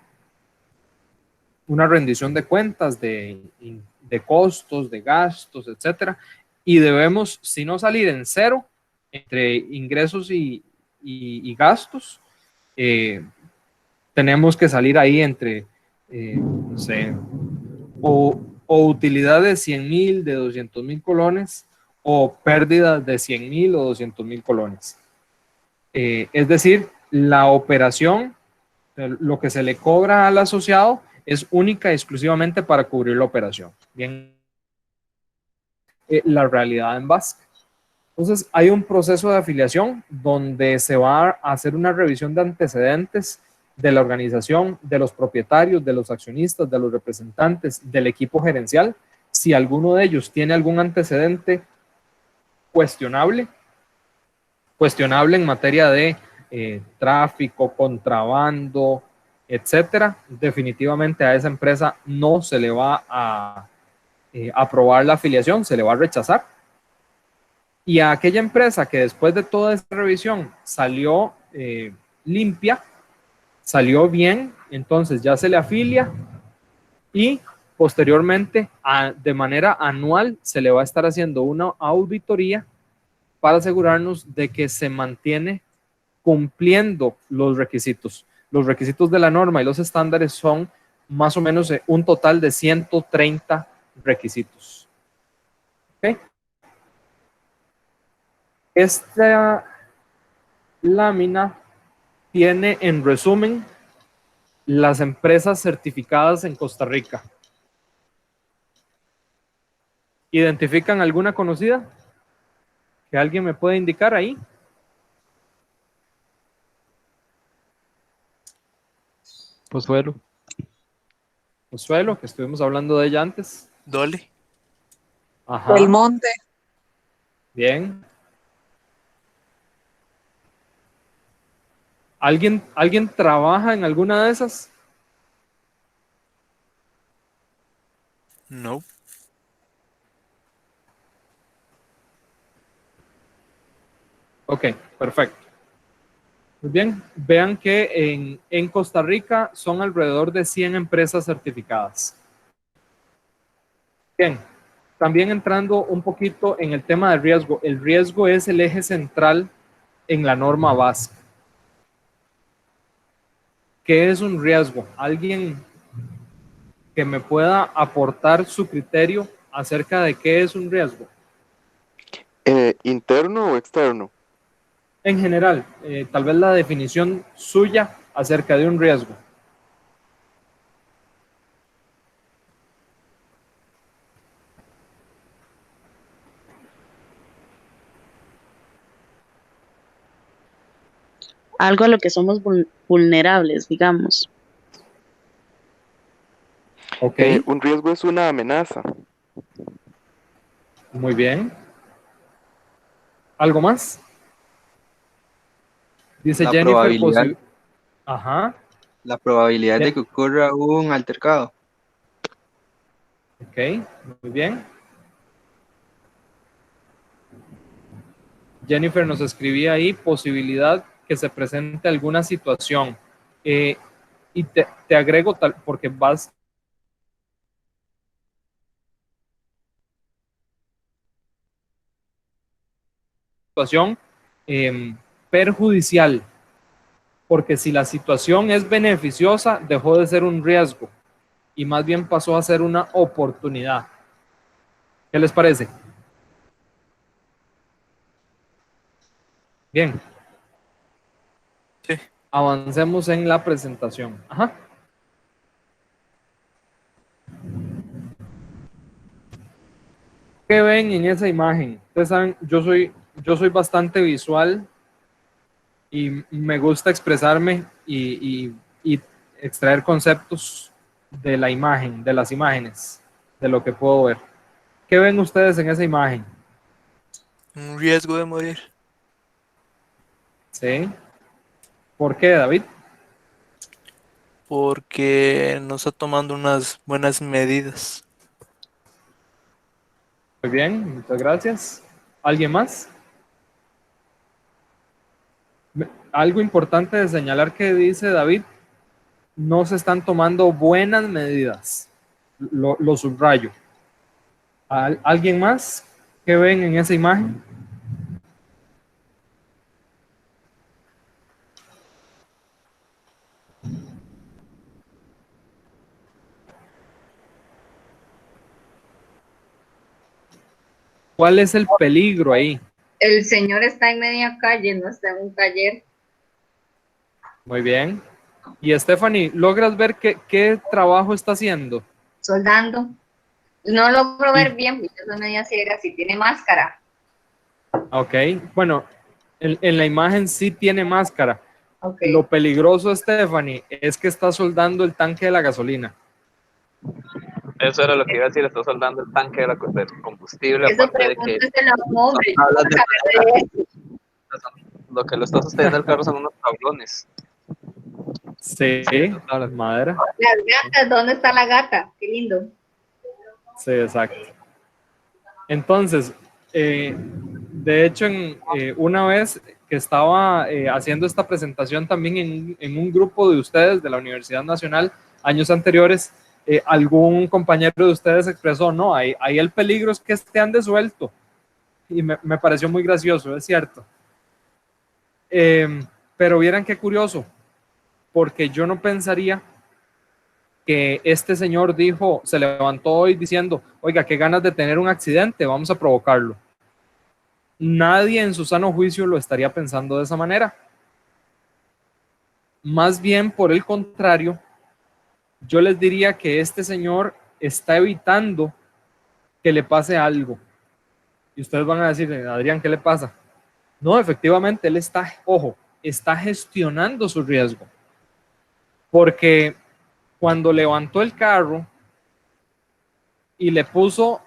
Speaker 1: rendición de cuentas, de costos, de gastos, etcétera, y debemos, si no salir en cero, entre ingresos y gastos, tenemos que salir ahí entre, no sé, o utilidad de 100,000, de 200,000 colones, o pérdida de 100,000 o 200,000 colones. Es decir, la operación, lo que se le cobra al asociado es única y exclusivamente para cubrir la operación. Bien, la realidad en base. Entonces, hay un proceso de afiliación donde se va a hacer una revisión de antecedentes de la organización, de los propietarios, de los accionistas, de los representantes, del equipo gerencial. Si alguno de ellos tiene algún antecedente cuestionable en materia de tráfico, contrabando, etcétera, definitivamente a esa empresa no se le va a aprobar la afiliación, se le va a rechazar. Y a aquella empresa que después de toda esta revisión salió limpia, salió bien, entonces ya se le afilia y posteriormente de manera anual se le va a estar haciendo una auditoría para asegurarnos de que se mantiene cumpliendo los requisitos. Los requisitos de la norma y los estándares son más o menos un total de 130 requisitos. ¿Okay? Esta lámina tiene en resumen las empresas certificadas en Costa Rica. ¿Identifican alguna conocida? ¿Que alguien me puede indicar ahí?
Speaker 3: Pozuelo.
Speaker 1: Pozuelo, que estuvimos hablando de ella antes.
Speaker 6: Dolly.
Speaker 1: Ajá.
Speaker 5: El Monte.
Speaker 1: Bien. ¿Alguien trabaja en alguna de esas?
Speaker 6: No.
Speaker 1: Ok, perfecto. Muy bien, vean que en Costa Rica son alrededor de 100 empresas certificadas. Bien, también entrando un poquito en el tema del riesgo. El riesgo es el eje central en la norma básica. ¿Qué es un riesgo? ¿Alguien que me pueda aportar su criterio acerca de qué es un riesgo?
Speaker 9: ¿Interno o externo?
Speaker 1: En general, tal vez la definición suya acerca de un riesgo.
Speaker 7: Algo a lo que somos vulnerables, digamos.
Speaker 1: Ok.
Speaker 9: Un riesgo es una amenaza.
Speaker 1: Muy bien. ¿Algo más? Dice
Speaker 12: La
Speaker 1: Jennifer.
Speaker 12: probabilidad.
Speaker 1: Ajá.
Speaker 12: La probabilidad de que ocurra un altercado.
Speaker 1: Ok, muy bien. Jennifer nos escribía ahí posibilidad que se presente alguna situación. Y te agrego tal, porque vas situación perjudicial, porque si la situación es beneficiosa, dejó de ser un riesgo y más bien pasó a ser una oportunidad. ¿Qué les parece? Bien.
Speaker 6: Sí.
Speaker 1: Avancemos en la presentación. Ajá. ¿Qué ven en esa imagen? Ustedes saben, yo soy bastante visual y me gusta expresarme y extraer conceptos de la imagen, de las imágenes, de lo que puedo ver. ¿Qué ven ustedes en esa imagen?
Speaker 6: Un riesgo de morir.
Speaker 1: ¿Sí? ¿Por qué, David?
Speaker 6: Porque no está tomando unas buenas medidas.
Speaker 1: Muy bien, muchas gracias. ¿Alguien más? Algo importante de señalar que dice David, no se están tomando buenas medidas. Lo subrayo. ¿Alguien más? ¿Qué ven en esa imagen? ¿Cuál es el peligro ahí?
Speaker 5: El señor está en media calle, no está en un taller.
Speaker 1: Muy bien. Y Stephanie, ¿logras ver qué trabajo está haciendo?
Speaker 5: Soldando. No logro
Speaker 1: Sí.
Speaker 5: ver bien, porque es media ciega, si tiene máscara.
Speaker 1: Ok, bueno, en la imagen sí tiene máscara.
Speaker 5: Okay.
Speaker 1: Lo peligroso, Stephanie, es que está soldando el tanque de la gasolina.
Speaker 8: Eso era lo que iba a decir, está soldando el tanque de la del combustible,
Speaker 5: Eso
Speaker 8: aparte de que
Speaker 5: pregúnteselo a un hombre.
Speaker 8: hablas de lo que lo está sosteniendo el carro son unos tablones.
Speaker 1: Sí, madera.
Speaker 5: Las gatas, ¿dónde está la gata? Qué lindo.
Speaker 1: Sí, exacto. Entonces, de hecho, una vez que estaba haciendo esta presentación también en un grupo de ustedes de la Universidad Nacional, años anteriores, algún compañero de ustedes expresó, no, ahí el peligro es que ande suelto. Y me pareció muy gracioso, es cierto. Pero vieran qué curioso, porque yo no pensaría que este señor dijo, se levantó hoy diciendo, oiga, qué ganas de tener un accidente, vamos a provocarlo. Nadie en su sano juicio lo estaría pensando de esa manera. Más bien, por el contrario, yo les diría que este señor está evitando que le pase algo. Y ustedes van a decir, Adrián, ¿qué le pasa? No, efectivamente, él está, ojo, está gestionando su riesgo. Porque cuando levantó el carro y le puso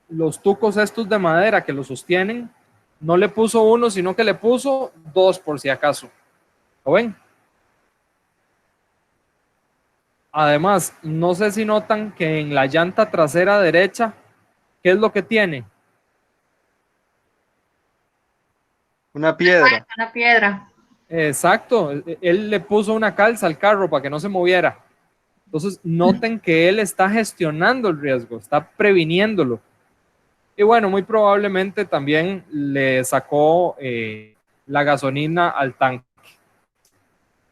Speaker 1: los tucos estos de madera que lo sostienen, no le puso uno, sino que le puso dos por si acaso. ¿Lo ven? Además, no sé si notan que en la llanta trasera derecha, ¿qué es lo que tiene?
Speaker 12: Una piedra.
Speaker 5: Una piedra.
Speaker 1: Exacto, él le puso una calza al carro para que no se moviera. Entonces, noten que él está gestionando el riesgo, está previniéndolo. Y bueno, muy probablemente también le sacó la gasolina al tanque.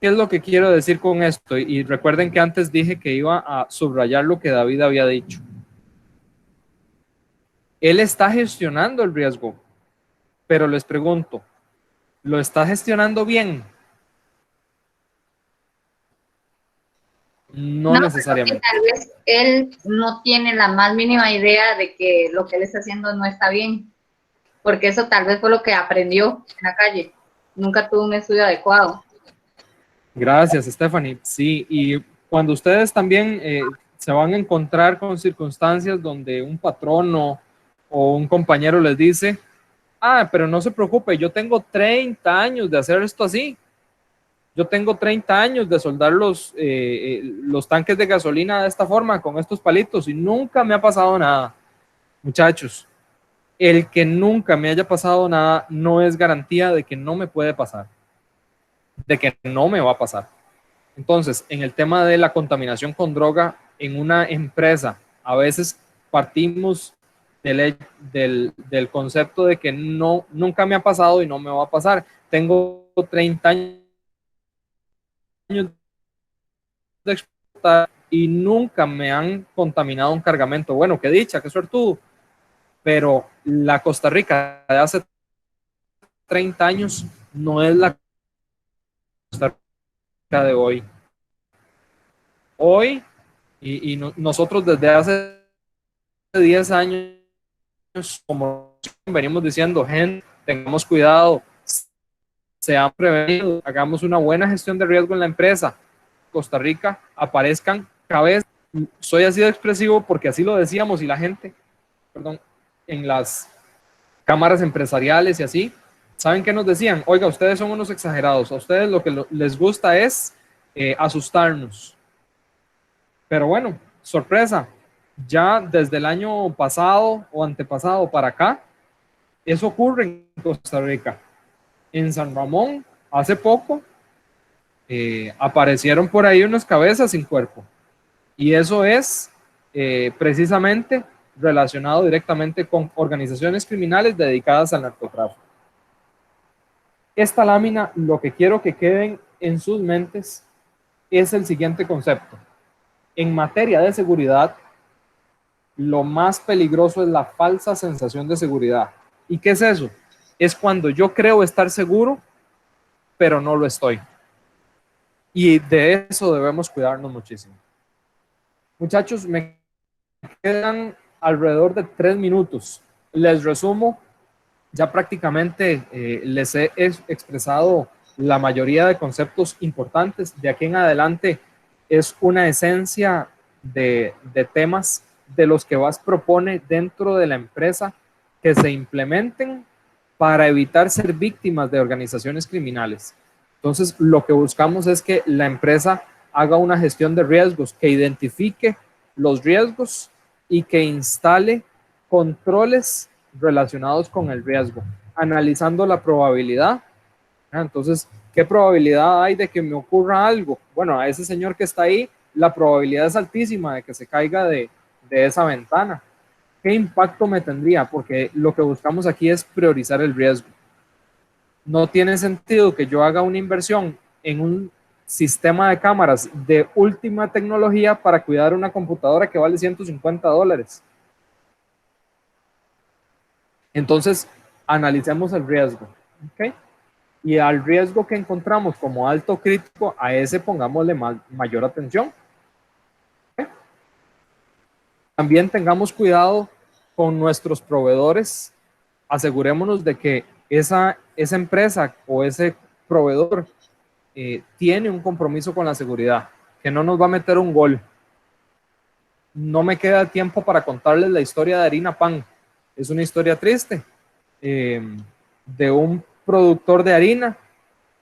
Speaker 1: ¿Qué es lo que quiero decir con esto? Y recuerden que antes dije que iba a subrayar lo que David había dicho. Él está gestionando el riesgo, pero les pregunto, ¿lo está gestionando bien? No necesariamente.
Speaker 5: Tal vez él no tiene la más mínima idea de que lo que él está haciendo no está bien, porque eso tal vez fue lo que aprendió en la calle. Nunca tuvo un estudio adecuado.
Speaker 1: Gracias, Stephanie. Sí, y cuando ustedes también se van a encontrar con circunstancias donde un patrono o un compañero les dice, pero no se preocupe, yo tengo 30 años de hacer esto así. Yo tengo 30 años de soldar los tanques de gasolina de esta forma, con estos palitos, y nunca me ha pasado nada. Muchachos, el que nunca me haya pasado nada no es garantía de que no me puede pasar, de que no me va a pasar. Entonces, en el tema de la contaminación con droga en una empresa, a veces partimos del concepto de que nunca me ha pasado y no me va a pasar. Tengo 30 años de explotar y nunca me han contaminado un cargamento. Bueno, qué dicha, qué suertudo. Pero la Costa Rica de hace 30 años no es la Costa Rica de hoy. Hoy, nosotros desde hace 10 años, como venimos diciendo, gente, tengamos cuidado, sean prevenidos, hagamos una buena gestión de riesgo en la empresa. Costa Rica aparezcan cabezas. Soy así de expresivo porque así lo decíamos y la gente, perdón, en las cámaras empresariales y así, ¿saben qué nos decían? Oiga, ustedes son unos exagerados, a ustedes lo que les gusta es asustarnos. Pero bueno, sorpresa, ya desde el año pasado o antepasado para acá, eso ocurre en Costa Rica. En San Ramón, hace poco, aparecieron por ahí unas cabezas sin cuerpo. Y eso es precisamente relacionado directamente con organizaciones criminales dedicadas al narcotráfico. Esta lámina, lo que quiero que queden en sus mentes es el siguiente concepto. En materia de seguridad, lo más peligroso es la falsa sensación de seguridad. ¿Y qué es eso? Es cuando yo creo estar seguro, pero no lo estoy. Y de eso debemos cuidarnos muchísimo. Muchachos, me quedan alrededor de 3 minutos. Les resumo, ya prácticamente les he expresado la mayoría de conceptos importantes. De aquí en adelante es una esencia de temas de los que VAS propone dentro de la empresa que se implementen para evitar ser víctimas de organizaciones criminales. Entonces, lo que buscamos es que la empresa haga una gestión de riesgos, que identifique los riesgos y que instale controles relacionados con el riesgo, analizando la probabilidad. Entonces, ¿qué probabilidad hay de que me ocurra algo? Bueno, a ese señor que está ahí, la probabilidad es altísima de que se caiga de esa ventana. ¿Qué impacto me tendría? Porque lo que buscamos aquí es priorizar el riesgo. No tiene sentido que yo haga una inversión en un sistema de cámaras de última tecnología para cuidar una computadora que vale $150. Entonces, analicemos el riesgo. ¿Okay? Y al riesgo que encontramos como alto crítico, a ese pongámosle mayor atención. ¿Okay? También tengamos cuidado con nuestros proveedores. Asegurémonos de que esa empresa o ese proveedor tiene un compromiso con la seguridad, que no nos va a meter un gol. No me queda tiempo para contarles la historia de Harina Pan. Es una historia triste de un productor de harina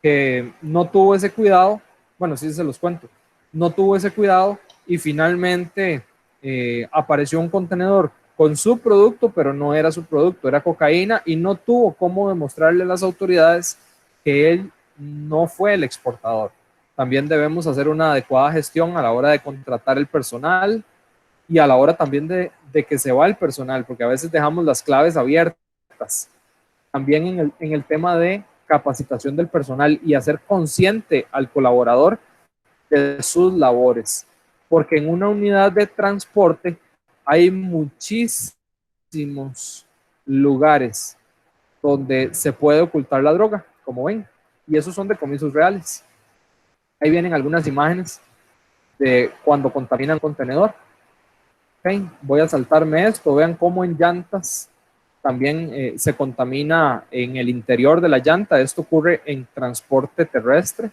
Speaker 1: que no tuvo ese cuidado. Bueno, sí se los cuento. No tuvo ese cuidado y finalmente apareció un contenedor con su producto, pero no era su producto, era cocaína, y no tuvo cómo demostrarle a las autoridades que él no fue el exportador. También debemos hacer una adecuada gestión a la hora de contratar el personal y a la hora también de que se va el personal, porque a veces dejamos las claves abiertas. También en el tema de capacitación del personal y hacer consciente al colaborador de sus labores, porque en una unidad de transporte hay muchísimos lugares donde se puede ocultar la droga, como ven, y esos son decomisos reales. Ahí vienen algunas imágenes de cuando contaminan contenedor. Okay. Voy a saltarme esto, vean cómo en llantas también se contamina en el interior de la llanta. Esto ocurre en transporte terrestre.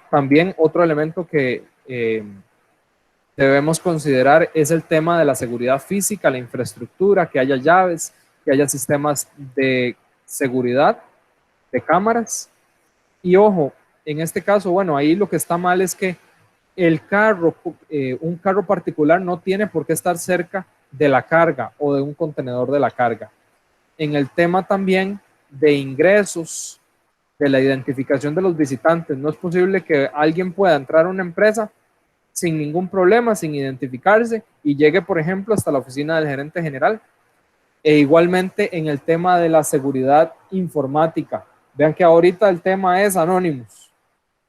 Speaker 1: También otro elemento que debemos considerar es el tema de la seguridad física, la infraestructura, que haya llaves, que haya sistemas de seguridad, de cámaras. Y ojo, en este caso, bueno, ahí lo que está mal es que el carro, un carro particular no tiene por qué estar cerca de la carga o de un contenedor de la carga. En el tema también de ingresos, de la identificación de los visitantes, no es posible que alguien pueda entrar a una empresa sin ningún problema, sin identificarse, y llegue, por ejemplo, hasta la oficina del gerente general. E igualmente en el tema de la seguridad informática. Vean que ahorita el tema es Anonymous,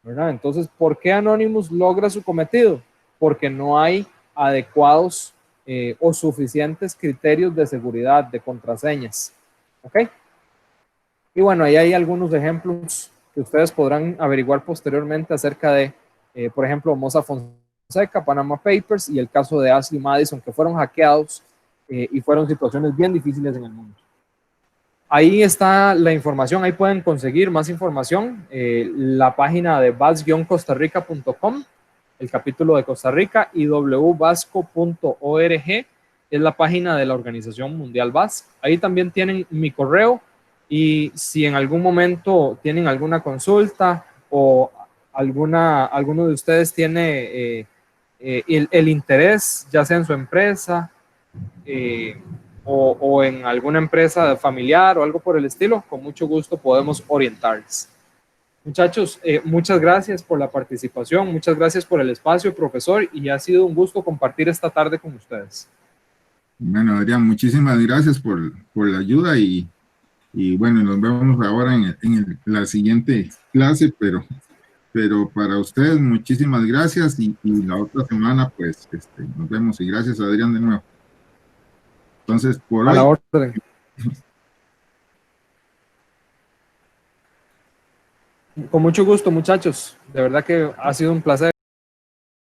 Speaker 1: ¿verdad? Entonces, ¿por qué Anonymous logra su cometido? Porque no hay adecuados o suficientes criterios de seguridad, de contraseñas. ¿Ok? Y bueno, ahí hay algunos ejemplos que ustedes podrán averiguar posteriormente acerca de, por ejemplo, Mossack Fonseca, Panama Papers y el caso de Ashley Madison, que fueron hackeados y fueron situaciones bien difíciles en el mundo. Ahí está la información, ahí pueden conseguir más información, la página de bas-costarrica.com, el capítulo de Costa Rica, y wbasco.org es la página de la Organización Mundial BAS. Ahí también tienen mi correo, y si en algún momento tienen alguna consulta o alguno de ustedes tiene el interés, ya sea en su empresa, o en alguna empresa familiar o algo por el estilo, con mucho gusto podemos orientarles. Muchachos, muchas gracias por la participación, muchas gracias por el espacio, profesor, y ha sido un gusto compartir esta tarde con ustedes.
Speaker 2: Bueno, Adrián, muchísimas gracias por la ayuda y bueno, nos vemos ahora en la siguiente clase, pero para ustedes muchísimas gracias y la otra semana pues nos vemos, y gracias, Adrián, de nuevo. Entonces, por hoy...
Speaker 1: A la orden. Con mucho gusto, muchachos. De verdad que ha sido un placer.